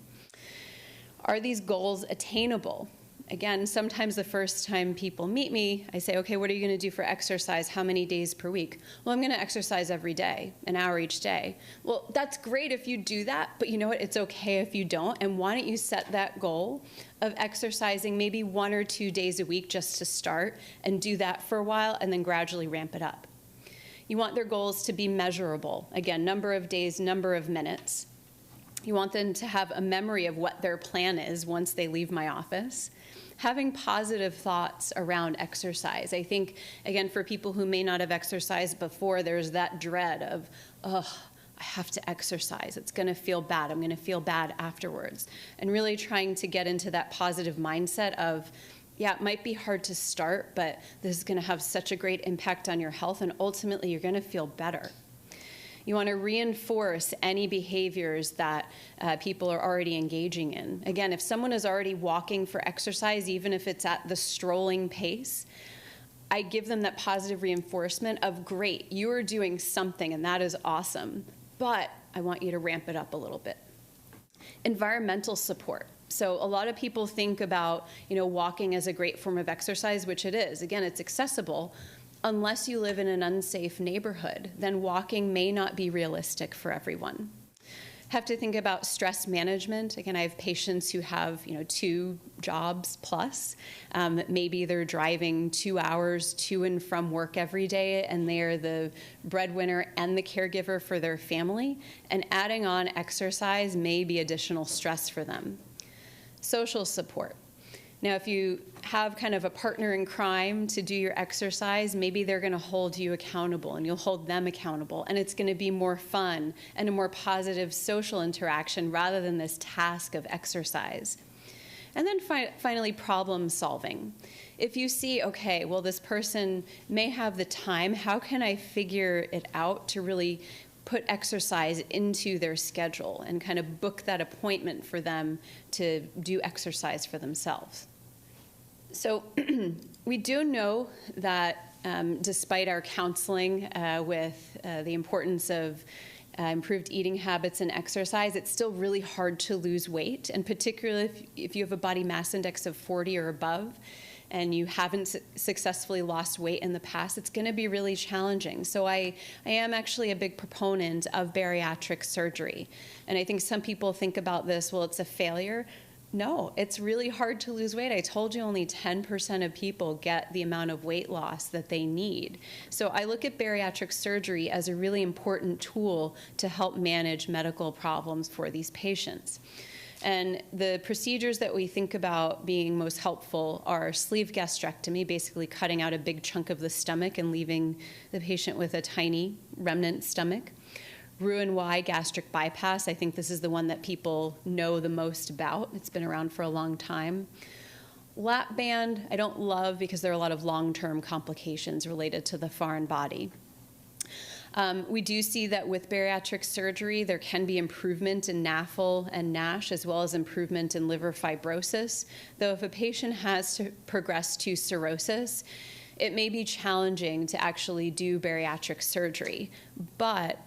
Are these goals attainable? Again, sometimes the first time people meet me, I say, okay, what are you going to do for exercise? How many days per week? Well, I'm going to exercise every day, an hour each day. Well, that's great if you do that, but you know what? It's okay if you don't. And why don't you set that goal of exercising maybe 1 or 2 days a week just to start, and do that for a while and then gradually ramp it up. You want their goals to be measurable. Again, number of days, number of minutes. You want them to have a memory of what their plan is once they leave my office. Having positive thoughts around exercise. I think, again, for people who may not have exercised before, there's that dread of, oh, I have to exercise. It's going to feel bad. I'm going to feel bad afterwards. And really trying to get into that positive mindset of, yeah, it might be hard to start, but this is going to have such a great impact on your health, and ultimately you're going to feel better. You want to reinforce any behaviors that people are already engaging in. Again, if someone is already walking for exercise, even if it's at the strolling pace, I give them that positive reinforcement of, great, you are doing something and that is awesome, but I want you to ramp it up a little bit. Environmental support. So a lot of people think about, walking as a great form of exercise, which it is. Again, it's accessible. Unless you live in an unsafe neighborhood, then walking may not be realistic for everyone. Have to think about stress management. Again, I have patients who have 2 jobs plus. Maybe they're driving 2 hours to and from work every day, and they're the breadwinner and the caregiver for their family. And adding on exercise may be additional stress for them. Social support. Now, if you have kind of a partner in crime to do your exercise, maybe they're going to hold you accountable and you'll hold them accountable. And it's going to be more fun and a more positive social interaction rather than this task of exercise. And then finally, problem solving. If you see, okay, well, this person may have the time, how can I figure it out to really put exercise into their schedule and kind of book that appointment for them to do exercise for themselves. So we do know that despite our counseling with the importance of improved eating habits and exercise, it's still really hard to lose weight, and particularly if you have a body mass index of 40 or above, and you haven't successfully lost weight in the past, it's going to be really challenging. So I am actually a big proponent of bariatric surgery. And I think some people think about this, well, it's a failure. No, it's really hard to lose weight. I told you only 10% of people get the amount of weight loss that they need. So I look at bariatric surgery as a really important tool to help manage medical problems for these patients. And the procedures that we think about being most helpful are sleeve gastrectomy, basically cutting out a big chunk of the stomach and leaving the patient with a tiny remnant stomach. Roux-en-Y gastric bypass, I think this is the one that people know the most about. It's been around for a long time. Lap band, I don't love because there are a lot of long-term complications related to the foreign body. We do see that with bariatric surgery, there can be improvement in NAFL and NASH, as well as improvement in liver fibrosis. Though if a patient has to progress to cirrhosis, it may be challenging to actually do bariatric surgery. But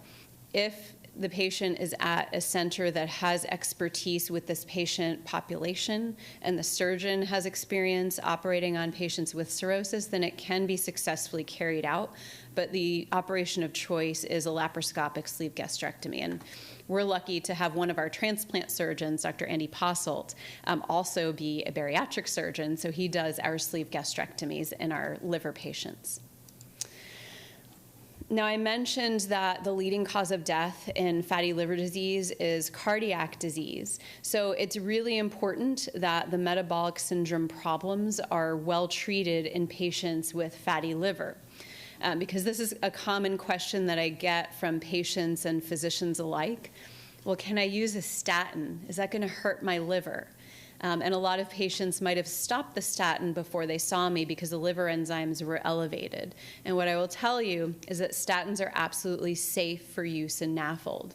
if the patient is at a center that has expertise with this patient population and the surgeon has experience operating on patients with cirrhosis, then it can be successfully carried out. But the operation of choice is a laparoscopic sleeve gastrectomy. And we're lucky to have one of our transplant surgeons, Dr. Andy Posselt, also be a bariatric surgeon, so he does our sleeve gastrectomies in our liver patients. Now, I mentioned that the leading cause of death in fatty liver disease is cardiac disease. So it's really important that the metabolic syndrome problems are well treated in patients with fatty liver. Because this is a common question that I get from patients and physicians alike. Well, can I use a statin? Is that going to hurt my liver? And a lot of patients might have stopped the statin before they saw me because the liver enzymes were elevated. And what I will tell you is that statins are absolutely safe for use in NAFLD.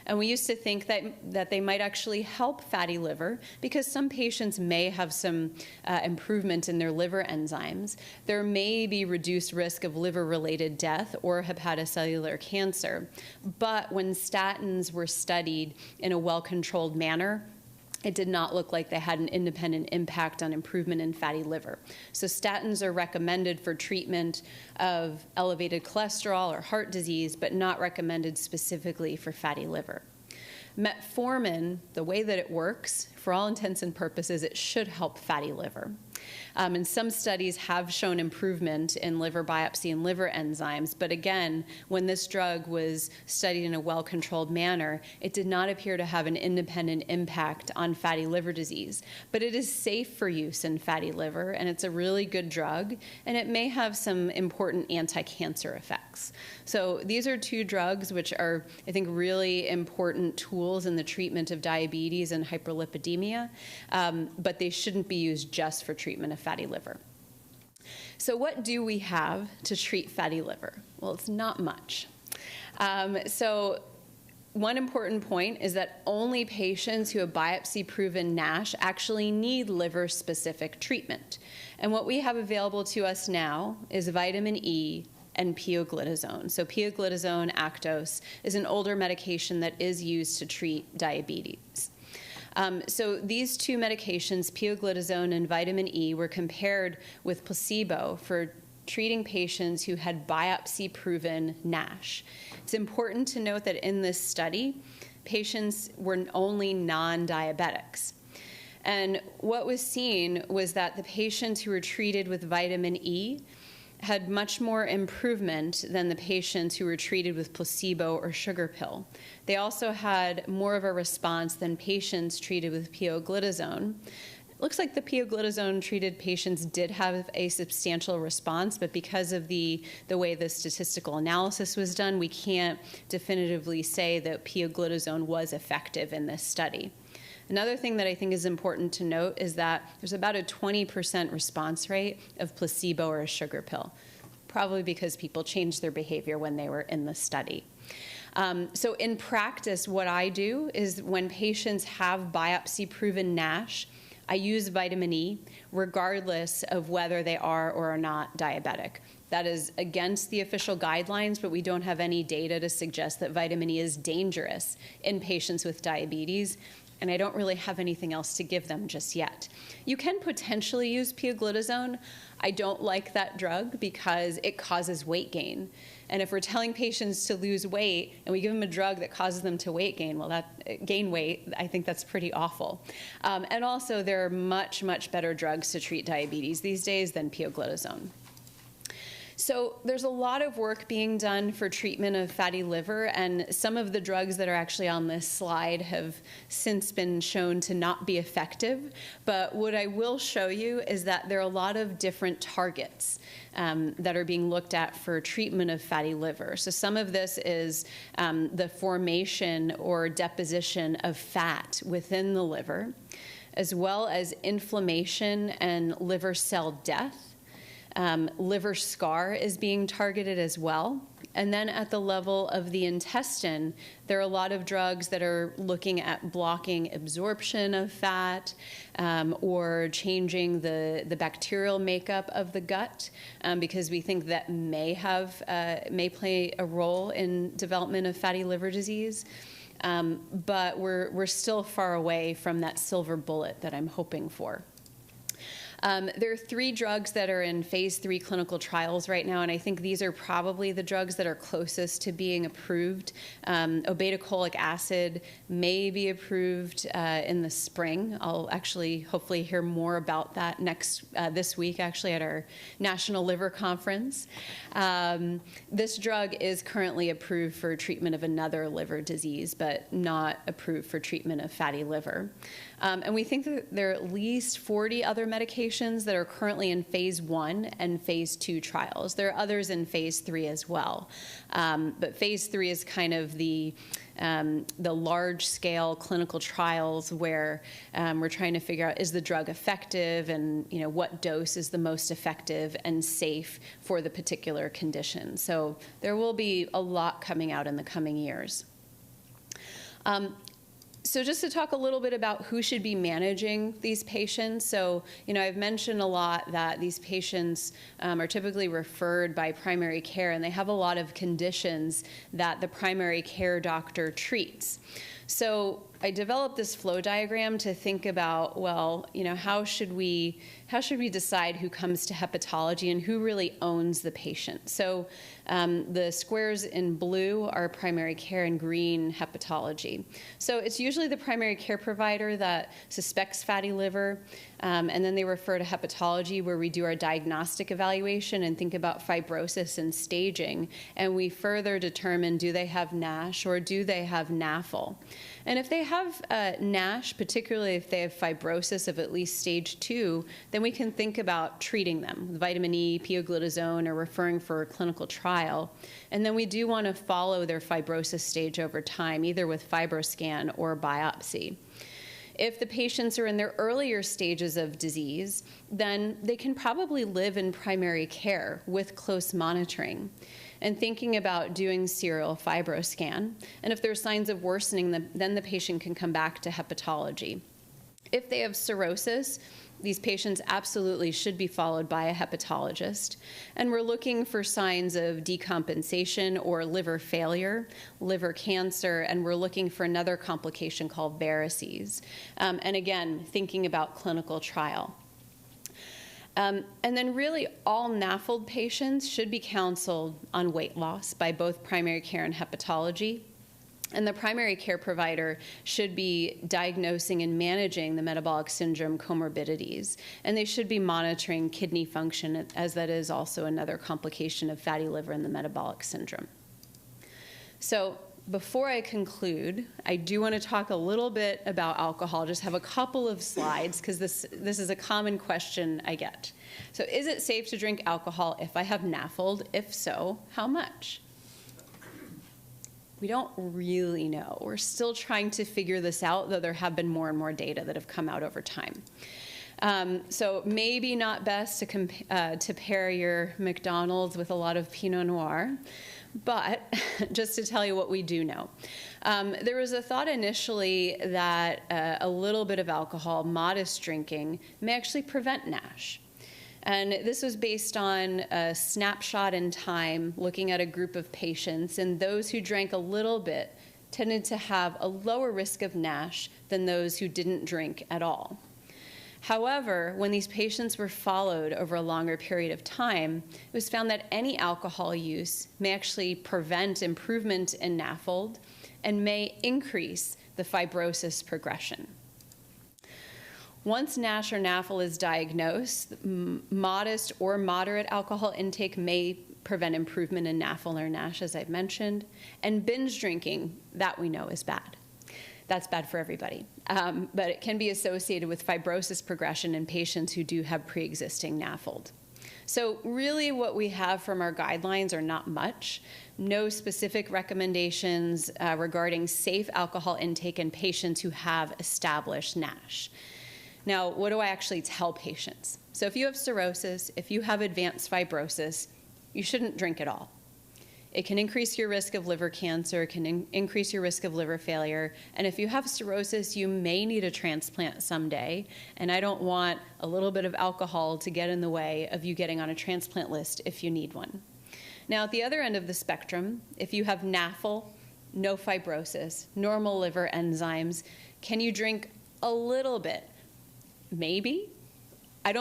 And we used to think that they might actually help fatty liver because some patients may have some improvement in their liver enzymes. There may be reduced risk of liver-related death or hepatocellular cancer. But when statins were studied in a well-controlled manner, it did not look like they had an independent impact on improvement in fatty liver. So statins are recommended for treatment of elevated cholesterol or heart disease, but not recommended specifically for fatty liver. Metformin, the way that it works, for all intents and purposes, it should help fatty liver. And some studies have shown improvement in liver biopsy and liver enzymes, but again, when this drug was studied in a well-controlled manner, it did not appear to have an independent impact on fatty liver disease. But it is safe for use in fatty liver, and it's a really good drug, and it may have some important anti-cancer effects. So these are two drugs which are, I think, really important tools in the treatment of diabetes and hyperlipidemia, but they shouldn't be used just for treatment of fatty liver. So what do we have to treat fatty liver? Well, it's not much. So one important point is that only patients who have biopsy-proven NASH actually need liver-specific treatment. And what we have available to us now is vitamin E and pioglitazone. So pioglitazone, Actos, is an older medication that is used to treat diabetes. So these two medications, pioglitazone and vitamin E, were compared with placebo for treating patients who had biopsy-proven NASH. It's important to note that in this study, patients were only non-diabetics. And what was seen was that the patients who were treated with vitamin E had much more improvement than the patients who were treated with placebo or sugar pill. They also had more of a response than patients treated with pioglitazone. It looks like the pioglitazone-treated patients did have a substantial response, but because of the way the statistical analysis was done, we can't definitively say that pioglitazone was effective in this study. Another thing that I think is important to note is that there's about a 20% response rate of placebo or a sugar pill, probably because people changed their behavior when they were in the study. So in practice, what I do is when patients have biopsy-proven NASH, I use vitamin E regardless of whether they are or are not diabetic. That is against the official guidelines, but we don't have any data to suggest that vitamin E is dangerous in patients with diabetes, and I don't really have anything else to give them just yet. You can potentially use pioglitazone. I don't like that drug because it causes weight gain. And if we're telling patients to lose weight and we give them a drug that causes them to gain weight, I think that's pretty awful. And also, there are much, much better drugs to treat diabetes these days than pioglitazone. So there's a lot of work being done for treatment of fatty liver, and some of the drugs that are actually on this slide have since been shown to not be effective. But what I will show you is that there are a lot of different targets that are being looked at for treatment of fatty liver. So some of this is the formation or deposition of fat within the liver, as well as inflammation and liver cell death. Liver scar is being targeted as well. And then at the level of the intestine, there are a lot of drugs that are looking at blocking absorption of fat or changing the bacterial makeup of the gut because we think that may play a role in development of fatty liver disease. But we're still far away from that silver bullet that I'm hoping for. There are 3 drugs that are in phase 3 clinical trials right now, and I think these are probably the drugs that are closest to being approved. Obeticholic acid may be approved in the spring. I'll actually hopefully hear more about that this week, actually, at our National Liver Conference. This drug is currently approved for treatment of another liver disease, but not approved for treatment of fatty liver. And we think that there are at least 40 other medications that are currently in phase 1 and phase 2 trials. There are others in phase 3 as well. But phase 3 is kind of the large-scale clinical trials where we're trying to figure out, is the drug effective, and what dose is the most effective and safe for the particular condition. So there will be a lot coming out in the coming years. So just to talk a little bit about who should be managing these patients. So, I've mentioned a lot that these patients are typically referred by primary care, and they have a lot of conditions that the primary care doctor treats. So I developed this flow diagram to think about, well, how should we decide who comes to hepatology and who really owns the patient? So the squares in blue are primary care and green hepatology. So it's usually the primary care provider that suspects fatty liver, and then they refer to hepatology, where we do our diagnostic evaluation and think about fibrosis and staging, and we further determine, do they have NASH or do they have NAFL? And if they have NASH, particularly if they have fibrosis of at least stage 2, then we can think about treating them with vitamin E, pioglitazone, or referring for a clinical trial. And then we do want to follow their fibrosis stage over time, either with FibroScan or biopsy. If the patients are in their earlier stages of disease, then they can probably live in primary care with close monitoring and thinking about doing serial FibroScan. And if there's signs of worsening, then the patient can come back to hepatology. If they have cirrhosis, these patients absolutely should be followed by a hepatologist. And we're looking for signs of decompensation or liver failure, liver cancer, and we're looking for another complication called varices. And again, thinking about clinical trial. And then really all NAFLD patients should be counseled on weight loss by both primary care and hepatology. And the primary care provider should be diagnosing and managing the metabolic syndrome comorbidities. And they should be monitoring kidney function, as that is also another complication of fatty liver and the metabolic syndrome. So before I conclude, I do want to talk a little bit about alcohol, just have a couple of slides, because this is a common question I get. So is it safe to drink alcohol if I have NAFLD? If so, how much? We don't really know. We're still trying to figure this out, though there have been more and more data that have come out over time. So maybe not best to pair your McDonald's with a lot of Pinot Noir, but just to tell you what we do know. There was a thought initially that a little bit of alcohol, modest drinking, may actually prevent NASH. And this was based on a snapshot in time, looking at a group of patients, and those who drank a little bit tended to have a lower risk of NASH than those who didn't drink at all. However, when these patients were followed over a longer period of time, it was found that any alcohol use may actually prevent improvement in NAFLD and may increase the fibrosis progression. Once NASH or NAFL is diagnosed, modest or moderate alcohol intake may prevent improvement in NAFL or NASH, as I've mentioned, and binge drinking, that we know is bad. That's bad for everybody, but it can be associated with fibrosis progression in patients who do have pre-existing NAFLD. So really what we have from our guidelines are not much. No specific recommendations regarding safe alcohol intake in patients who have established NASH. Now, what do I actually tell patients? So if you have cirrhosis, if you have advanced fibrosis, you shouldn't drink at all. It can increase your risk of liver cancer, it can increase your risk of liver failure, and if you have cirrhosis, you may need a transplant someday, and I don't want a little bit of alcohol to get in the way of you getting on a transplant list if you need one. Now, at the other end of the spectrum, if you have NAFL, no fibrosis, normal liver enzymes, can you drink a little bit? Maybe.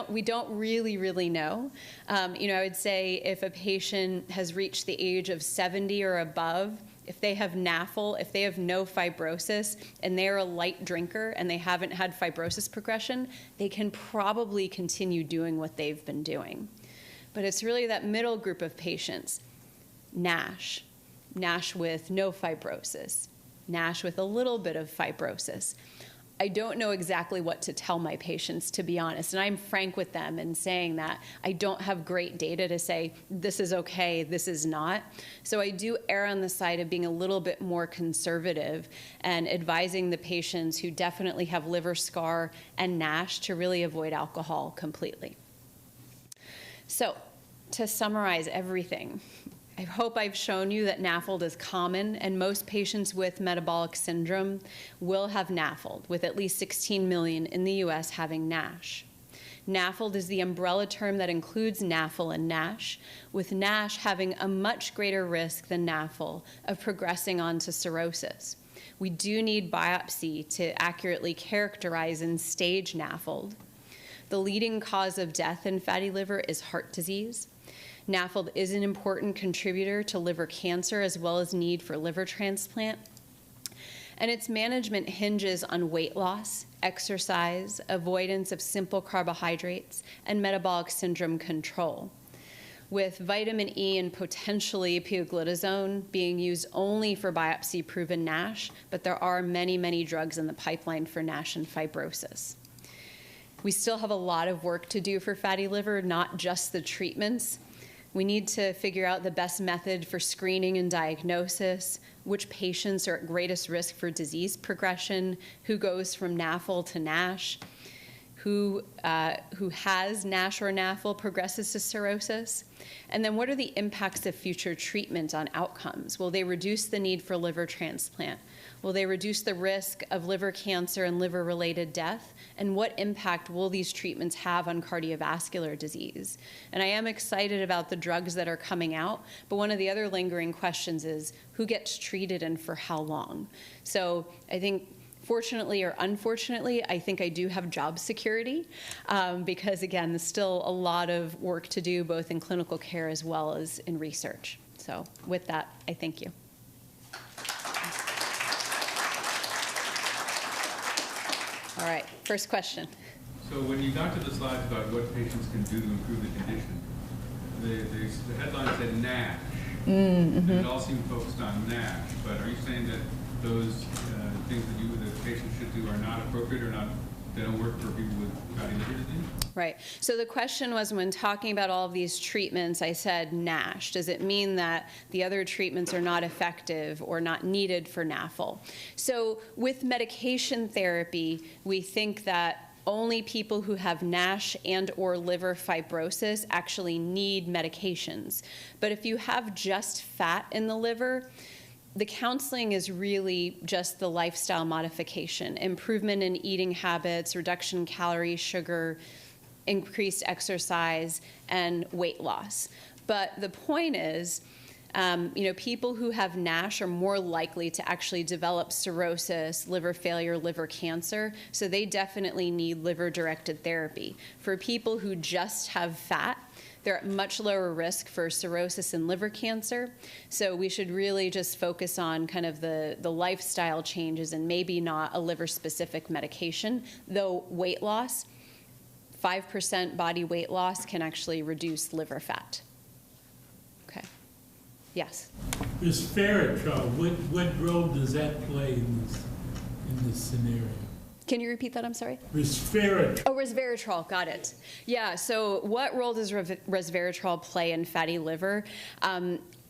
We don't really know. I would say if a patient has reached the age of 70 or above, if they have NAFL, if they have no fibrosis, and they're a light drinker and they haven't had fibrosis progression, they can probably continue doing what they've been doing. But it's really that middle group of patients, NASH with no fibrosis, NASH with a little bit of fibrosis. I don't know exactly what to tell my patients, to be honest, and I'm frank with them in saying that I don't have great data to say this is okay, this is not. So I do err on the side of being a little bit more conservative and advising the patients who definitely have liver scar and NASH to really avoid alcohol completely. So to summarize everything, I hope I've shown you that NAFLD is common, and most patients with metabolic syndrome will have NAFLD, with at least 16 million in the US having NASH. NAFLD is the umbrella term that includes NAFL and NASH, with NASH having a much greater risk than NAFL of progressing on to cirrhosis. We do need biopsy to accurately characterize and stage NAFLD. The leading cause of death in fatty liver is heart disease. NAFLD is an important contributor to liver cancer as well as need for liver transplant. And its management hinges on weight loss, exercise, avoidance of simple carbohydrates, and metabolic syndrome control, with vitamin E and potentially pioglitazone being used only for biopsy-proven NASH, but there are many, many drugs in the pipeline for NASH and fibrosis. We still have a lot of work to do for fatty liver, not just the treatments. We need to figure out the best method for screening and diagnosis, which patients are at greatest risk for disease progression, who goes from NAFL to NASH, who has NASH or NAFL progresses to cirrhosis, and then what are the impacts of future treatment on outcomes? Will they reduce the need for liver transplant? Will they reduce the risk of liver cancer and liver-related death? And what impact will these treatments have on cardiovascular disease? And I am excited about the drugs that are coming out, but one of the other lingering questions is who gets treated and for how long? So I think, fortunately or unfortunately, I think I do have job security because, again, there's still a lot of work to do both in clinical care as well as in research. So with that, I thank you. All right, first question. So when you got to the slides about what patients can do to improve the condition, the headline said NASH, and it all seemed focused on NASH, but are you saying that those things that patients should do are not appropriate or not, they don't work for people with fatty liver disease? Right. So the question was, when talking about all of these treatments, I said NASH. Does it mean that the other treatments are not effective or not needed for NAFL? So with medication therapy, we think that only people who have NASH and or liver fibrosis actually need medications. But if you have just fat in the liver, the counseling is really just the lifestyle modification, improvement in eating habits, reduction in calories, sugar, increased exercise, and weight loss. But the point is, people who have NASH are more likely to actually develop cirrhosis, liver failure, liver cancer, so they definitely need liver-directed therapy. For people who just have fat, they're at much lower risk for cirrhosis and liver cancer, so we should really just focus on kind of the lifestyle changes and maybe not a liver-specific medication, though weight loss, 5% body weight loss can actually reduce liver fat. Okay. Yes? Resveratrol, what role does that play in this scenario? Can you repeat that? I'm sorry? Resveratrol. Oh, resveratrol. Got it. Yeah, so what role does resveratrol play in fatty liver?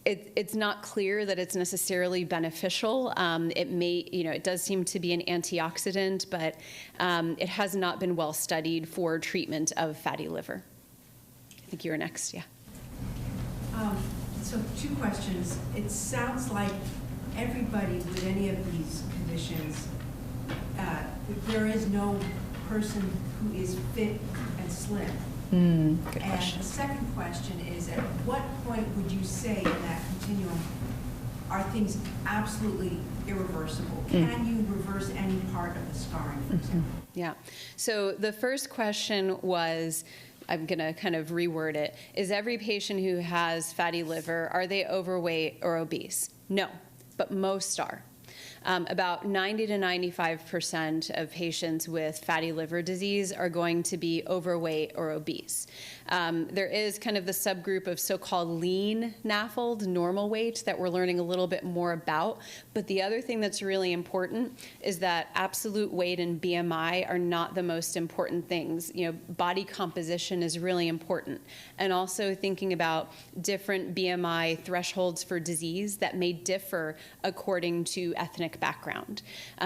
It's not clear that it's necessarily beneficial. It does seem to be an antioxidant, but it has not been well studied for treatment of fatty liver. I think you were next, yeah. So 2 questions. It sounds like everybody with any of these conditions, there is no person who is fit and slim. Good question. And the second question is, at what point would you say in that continuum are things absolutely irreversible? Can you reverse any part of the scarring, for example? Yeah. So the first question was, I'm going to kind of reword it, is every patient who has fatty liver, are they overweight or obese? No, but most are. About 90 to 95% of patients with fatty liver disease are going to be overweight or obese. There is kind of the subgroup of so-called lean NAFLD, normal weight, that we're learning a little bit more about. But the other thing that's really important is that absolute weight and BMI are not the most important things. Body composition is really important. And also thinking about different BMI thresholds for disease that may differ according to ethnicity ethnic background.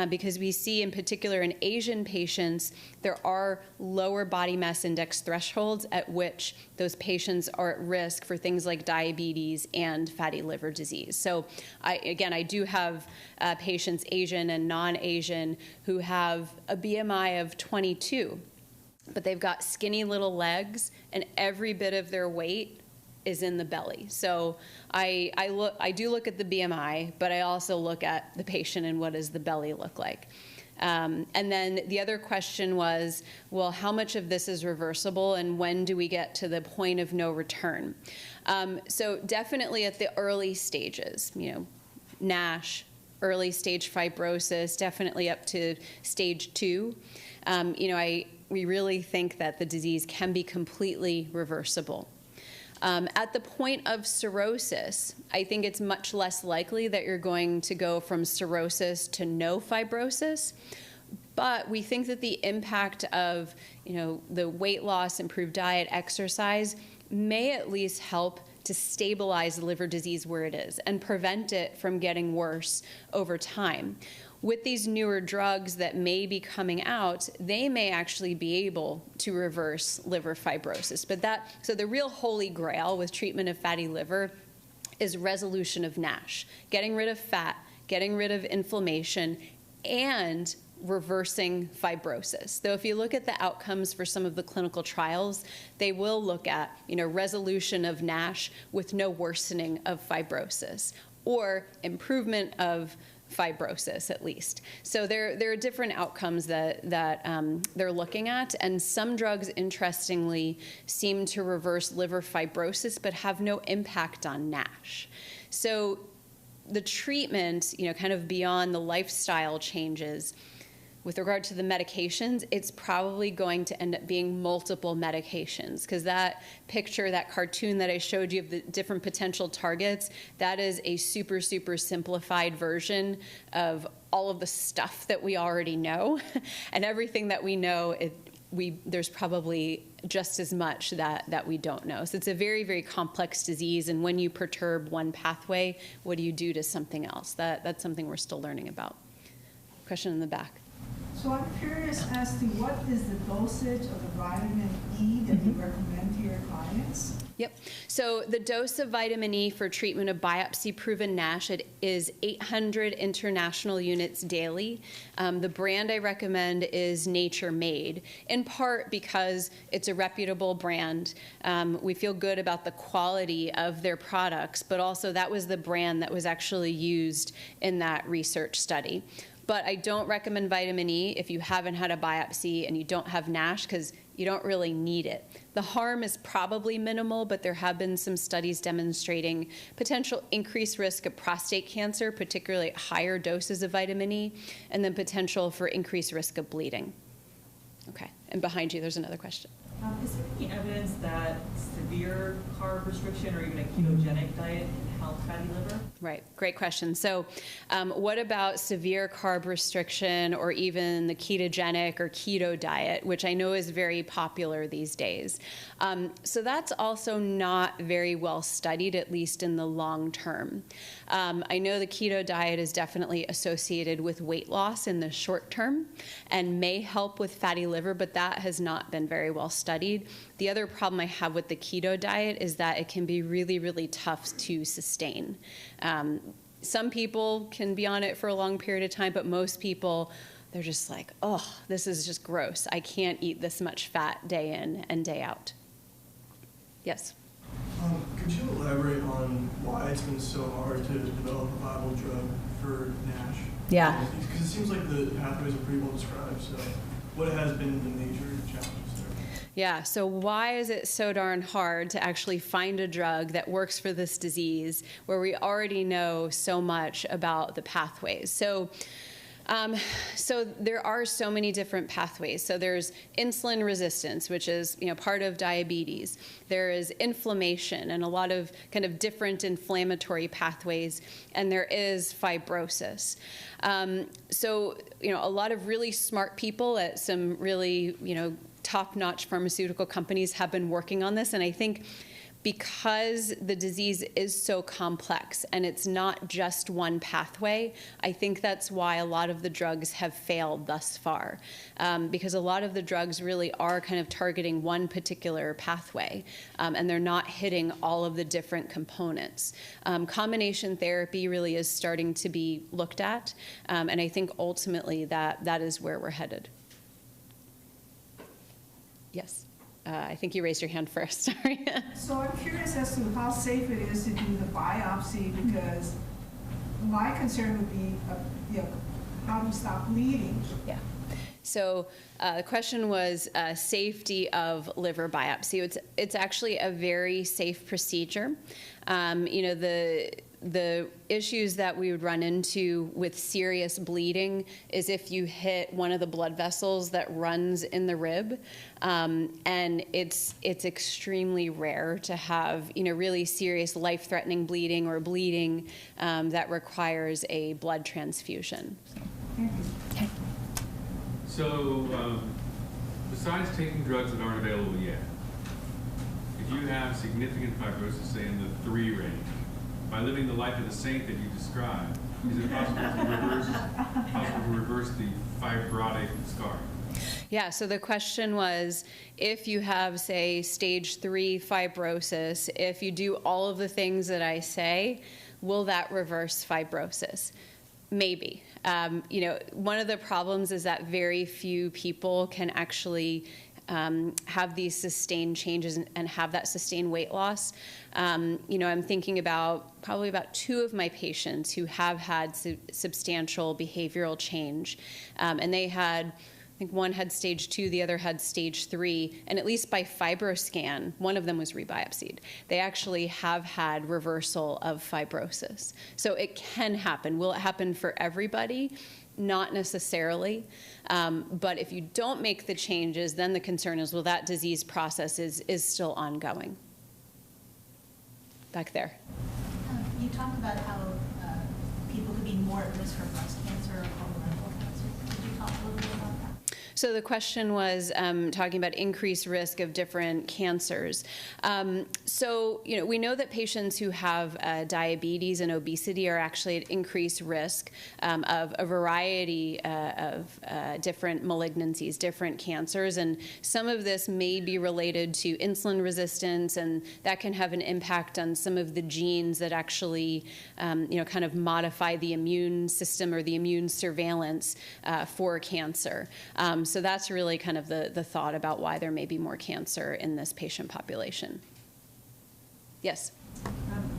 Because we see, in particular in Asian patients, there are lower body mass index thresholds at which those patients are at risk for things like diabetes and fatty liver disease. So I do have patients, Asian and non-Asian, who have a BMI of 22, but they've got skinny little legs and every bit of their weight is in the belly. So I do look at the BMI, but I also look at the patient and what does the belly look like. And then the other question was, well, how much of this is reversible and when do we get to the point of no return? So definitely at the early stages, NASH, early stage fibrosis, definitely up to stage 2. We really think that the disease can be completely reversible. At the point of cirrhosis, I think it's much less likely that you're going to go from cirrhosis to no fibrosis, but we think that the impact of the weight loss, improved diet, exercise may at least help to stabilize liver disease where it is and prevent it from getting worse over time. With these newer drugs that may be coming out, they may actually be able to reverse liver fibrosis. So the real holy grail with treatment of fatty liver is resolution of NASH, getting rid of fat, getting rid of inflammation, and reversing fibrosis. Though if you look at the outcomes for some of the clinical trials, they will look at resolution of NASH with no worsening of fibrosis or improvement of fibrosis at least. So there are different outcomes that they're looking at, and some drugs, interestingly, seem to reverse liver fibrosis but have no impact on NASH. So the treatment, kind of beyond the lifestyle changes, with regard to the medications, it's probably going to end up being multiple medications, because that picture, that cartoon that I showed you of the different potential targets, that is a super, super simplified version of all of the stuff that we already know. And everything that we know, there's probably just as much that we don't know. So it's a very, very complex disease, and when you perturb one pathway, what do you do to something else? That's something we're still learning about. Question in the back. So I'm curious as to what is the dosage of the vitamin E that you recommend to your clients? Yep. So the dose of vitamin E for treatment of biopsy-proven NASH is 800 international units daily. The brand I recommend is Nature Made, in part because it's a reputable brand. We feel good about the quality of their products, but also that was the brand that was actually used in that research study. But I don't recommend vitamin E if you haven't had a biopsy and you don't have NASH, because you don't really need it. The harm is probably minimal, but there have been some studies demonstrating potential increased risk of prostate cancer, particularly at higher doses of vitamin E, and then potential for increased risk of bleeding. Okay, and behind you, there's another question. Is there any evidence that severe carb restriction or even a ketogenic diet can help fatty liver? Right, great question. So what about severe carb restriction or even the ketogenic or keto diet, which I know is very popular these days? So that's also not very well studied, at least in the long term. I know the keto diet is definitely associated with weight loss in the short term and may help with fatty liver, but that has not been very well studied. The other problem I have with the keto diet is that it can be really, really tough to sustain. Some people can be on it for a long period of time, but most people, they're just like, oh, this is just gross. I can't eat this much fat day in and day out. Yes? Could you elaborate on why it's been so hard to develop a viable drug for NASH? Yeah. Because it seems like the pathways are pretty well described, so what has been the major challenges there? Yeah, so why is it so darn hard to actually find a drug that works for this disease where we already know so much about the pathways? So there are so many different pathways. So there's insulin resistance, which is part of diabetes. There is inflammation and a lot of kind of different inflammatory pathways, and there is fibrosis. So a lot of really smart people at some really top-notch pharmaceutical companies have been working on this, and I think because the disease is so complex and it's not just one pathway, I think that's why a lot of the drugs have failed thus far, because a lot of the drugs really are kind of targeting one particular pathway, and they're not hitting all of the different components. Combination therapy really is starting to be looked at, and I think ultimately that is where we're headed. Yes. I think you raised your hand first, sorry. So I'm curious as to how safe it is to do the biopsy, because my concern would be, how to stop bleeding. Yeah. So the question was safety of liver biopsy. It's actually a very safe procedure. The issues that we would run into with serious bleeding is if you hit one of the blood vessels that runs in the rib, and it's extremely rare to have really serious life-threatening bleeding or bleeding that requires a blood transfusion. Okay. So, besides taking drugs that aren't available yet, if you have significant fibrosis, say in the 3 range, by living the life of the saint that you described, is it possible to reverse the fibrotic scarring? Yeah, so the question was, if you have, say, stage 3 fibrosis, if you do all of the things that I say, will that reverse fibrosis? Maybe. One of the problems is that very few people can actually have these sustained changes and have that sustained weight loss. I'm thinking about probably about 2 of my patients who have had substantial behavioral change, and they had, I think one had stage 2, the other had stage 3, and at least by FibroScan, one of them was rebiopsied. They actually have had reversal of fibrosis. So it can happen. Will it happen for everybody? Not necessarily, but if you don't make the changes, then the concern is, well, that disease process is still ongoing. Back there. You talked about how people could be more at risk for breast cancer or colorectal cancer. Could you talk a little bit about that? So the question was talking about increased risk of different cancers. We know that patients who have diabetes and obesity are actually at increased risk of a variety of different malignancies, different cancers, and some of this may be related to insulin resistance, and that can have an impact on some of the genes that actually, kind of modify the immune system or the immune surveillance for cancer. So that's really kind of the thought about why there may be more cancer in this patient population. Yes? Do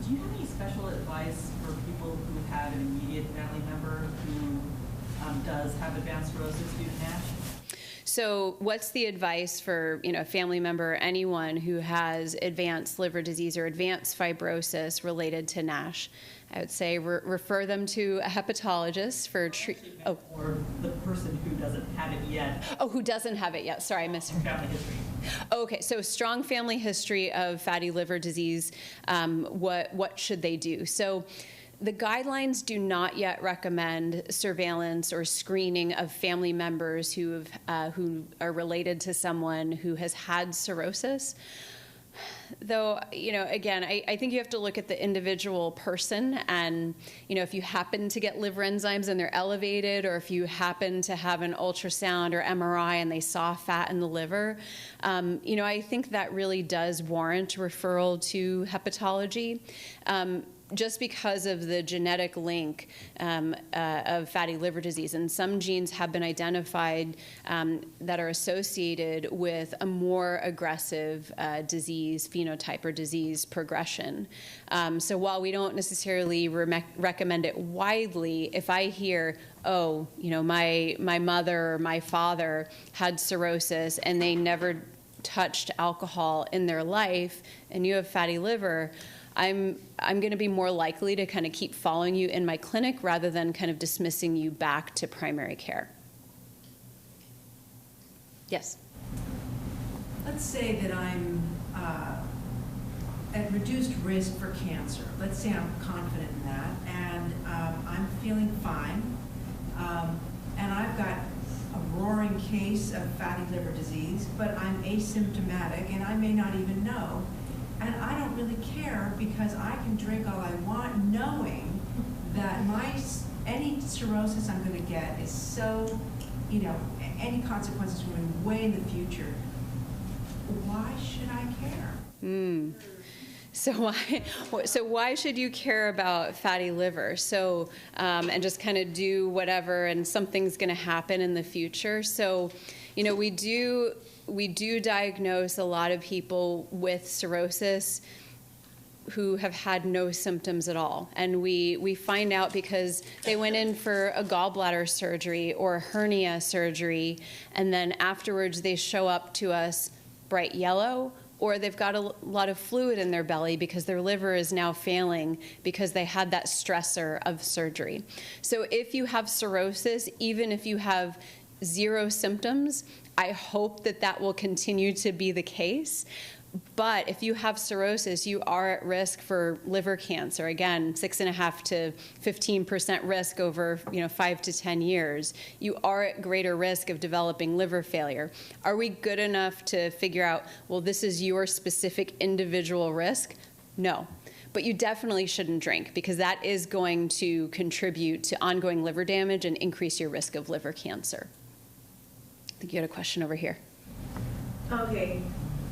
you have any special advice for people who have an immediate family member who does have advanced cirrhosis due to NASH? So what's the advice for a family member or anyone who has advanced liver disease or advanced fibrosis related to NASH? I would say refer them to a hepatologist for treatment. Oh. Or the person who doesn't have it yet. Oh, who doesn't have it yet. Sorry, I misheard. Family history. Okay, so strong family history of fatty liver disease, what should they do? So the guidelines do not yet recommend surveillance or screening of family members who are related to someone who has had cirrhosis. Though, again, I think you have to look at the individual person, and, if you happen to get liver enzymes and they're elevated, or if you happen to have an ultrasound or MRI and they saw fat in the liver, I think that really does warrant referral to hepatology. Just because of the genetic link of fatty liver disease. And some genes have been identified that are associated with a more aggressive disease phenotype or disease progression. So while we don't necessarily recommend it widely, if I hear, my mother or my father had cirrhosis and they never touched alcohol in their life, and you have fatty liver, I'm going to be more likely to kind of keep following you in my clinic rather than kind of dismissing you back to primary care. Yes? Let's say that I'm at reduced risk for cancer. Let's say I'm confident in that, and I'm feeling fine, and I've got a roaring case of fatty liver disease, but I'm asymptomatic, and I may not even know. And I don't really care because I can drink all I want knowing that any cirrhosis I'm going to get is so, any consequences going way in the future. Why should I care? So why should you care about fatty liver? So, and just kind of do whatever, and something's going to happen in the future. So, we do diagnose a lot of people with cirrhosis who have had no symptoms at all. And we find out because they went in for a gallbladder surgery or a hernia surgery, and then afterwards they show up to us bright yellow, or they've got a lot of fluid in their belly because their liver is now failing because they had that stressor of surgery. So if you have cirrhosis, even if you have 0 symptoms, I hope that will continue to be the case. But if you have cirrhosis, you are at risk for liver cancer. Again, 6.5 to 15% risk over 5 to 10 years. You are at greater risk of developing liver failure. Are we good enough to figure out, well, this is your specific individual risk? No. But you definitely shouldn't drink because that is going to contribute to ongoing liver damage and increase your risk of liver cancer. I think you had a question over here. Okay.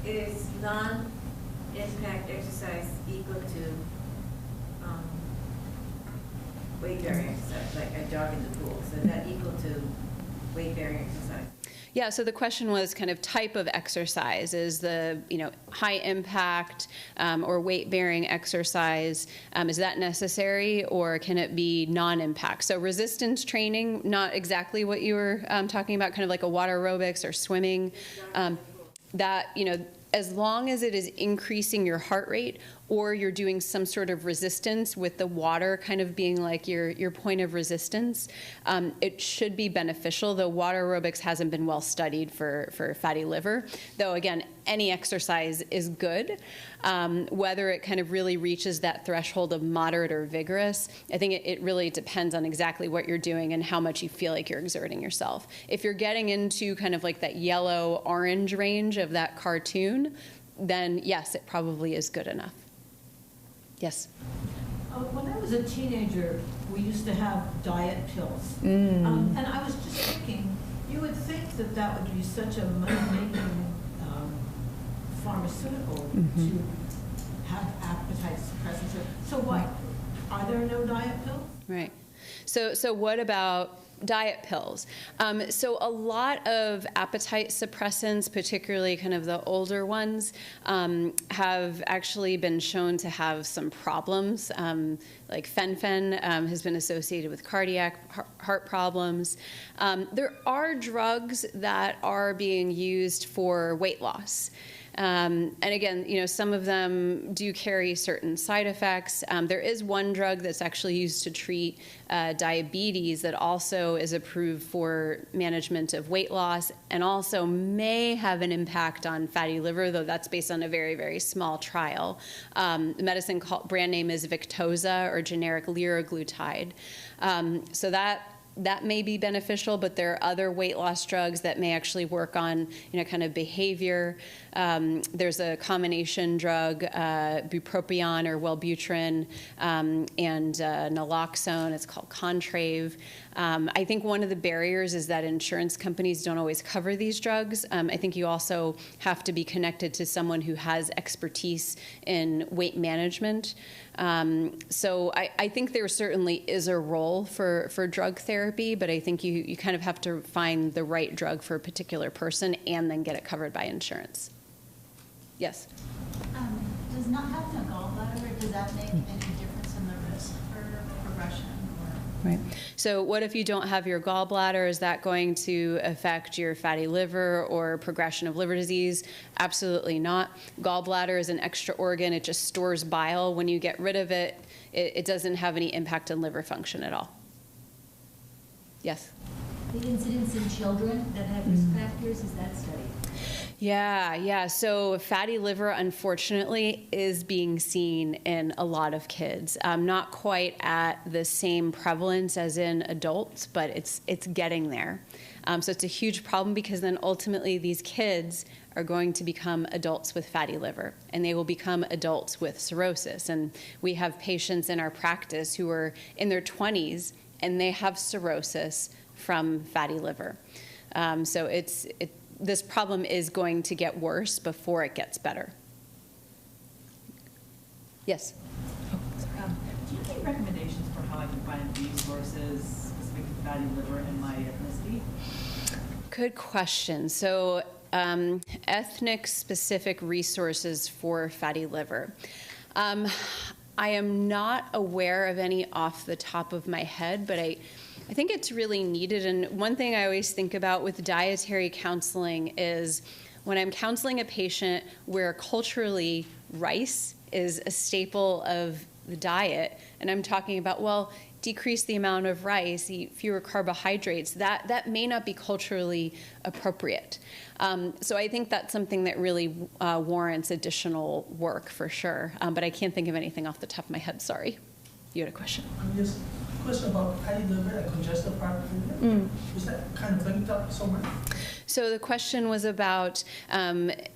Is non-impact exercise equal to weight-bearing exercise, like a jog in the pool? So is that equal to weight-bearing exercise? Yeah, so the question was kind of type of exercise. Is the high impact or weight-bearing exercise, is that necessary, or can it be non-impact? So resistance training, not exactly what you were talking about, kind of like a water aerobics or swimming. That, as long as it is increasing your heart rate, or you're doing some sort of resistance with the water kind of being like your point of resistance, it should be beneficial, though water aerobics hasn't been well studied for fatty liver. Though, again, any exercise is good. Whether it kind of really reaches that threshold of moderate or vigorous, I think it really depends on exactly what you're doing and how much you feel like you're exerting yourself. If you're getting into kind of like that yellow-orange range of that cartoon, then yes, it probably is good enough. Yes? When I was a teenager, we used to have diet pills. And I was just thinking, you would think that would be such a money-making pharmaceutical to have appetite suppressants. So what? Are there no diet pills? Right. So what about diet pills? So a lot of appetite suppressants, particularly kind of the older ones, have actually been shown to have some problems. Like fen-phen has been associated with cardiac heart problems. There are drugs that are being used for weight loss. And again, some of them do carry certain side effects. There is one drug that's actually used to treat diabetes that also is approved for management of weight loss and also may have an impact on fatty liver, though that's based on a very, very small trial. The medicine brand name is Victoza, or generic liraglutide. So that may be beneficial, but there are other weight loss drugs that may actually work on, kind of behavior. There's a combination drug, bupropion or Wellbutrin, and naloxone. It's called Contrave. I think one of the barriers is that insurance companies don't always cover these drugs. I think you also have to be connected to someone who has expertise in weight management. So I think there certainly is a role for drug therapy, but I think you kind of have to find the right drug for a particular person and then get it covered by insurance. Yes? Does not having a gallbladder, does that make any difference in the risk for progression? Right. So what if you don't have your gallbladder? Is that going to affect your fatty liver or progression of liver disease? Absolutely not. Gallbladder is an extra organ. It just stores bile. When you get rid of it, it doesn't have any impact on liver function at all. Yes? The incidence in children that have risk factors, is that studied? Yeah. So fatty liver, unfortunately, is being seen in a lot of kids. Not quite at the same prevalence as in adults, but it's getting there. So it's a huge problem because then ultimately these kids are going to become adults with fatty liver, and they will become adults with cirrhosis. And we have patients in our practice who are in their 20s, and they have cirrhosis from fatty liver. So this problem is going to get worse before it gets better. Yes? Do you have any recommendations for how I can find resources specific to fatty liver in my ethnicity? Good question. So ethnic-specific resources for fatty liver. I am not aware of any off the top of my head, but I think it's really needed. And one thing I always think about with dietary counseling is when I'm counseling a patient where culturally rice is a staple of the diet, and I'm talking about, well, decrease the amount of rice, eat fewer carbohydrates, that may not be culturally appropriate. So I think that's something that really warrants additional work for sure. But I can't think of anything off the top of my head, sorry. You had a question? Yes, question about fatty liver and congestive heart failure. Is that kind of linked up somewhere? So the question was about,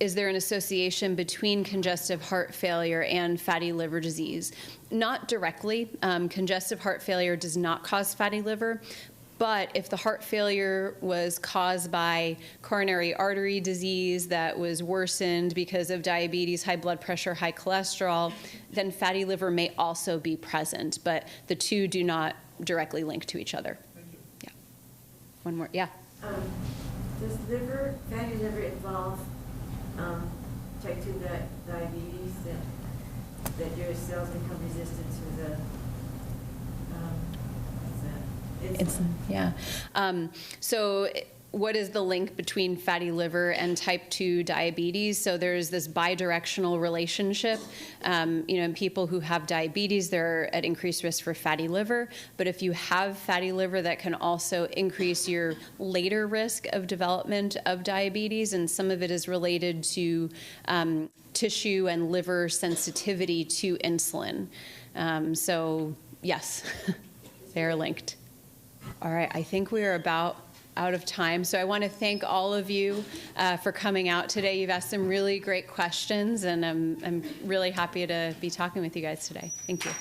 is there an association between congestive heart failure and fatty liver disease? Not directly. Congestive heart failure does not cause fatty liver. But if the heart failure was caused by coronary artery disease that was worsened because of diabetes, high blood pressure, high cholesterol, then fatty liver may also be present. But the two do not directly link to each other. Thank you. Yeah. One more. Yeah. Does fatty liver involve type 2 diabetes, that your cells become resistant to the, what's that? Insulin, yeah. So what is the link between fatty liver and type 2 diabetes? So there's this bidirectional relationship. In people who have diabetes, they're at increased risk for fatty liver. But if you have fatty liver, that can also increase your later risk of development of diabetes. And some of it is related to tissue and liver sensitivity to insulin. So yes, they are linked. All right, I think we are about out of time. So I want to thank all of you for coming out today. You've asked some really great questions, and I'm really happy to be talking with you guys today. Thank you.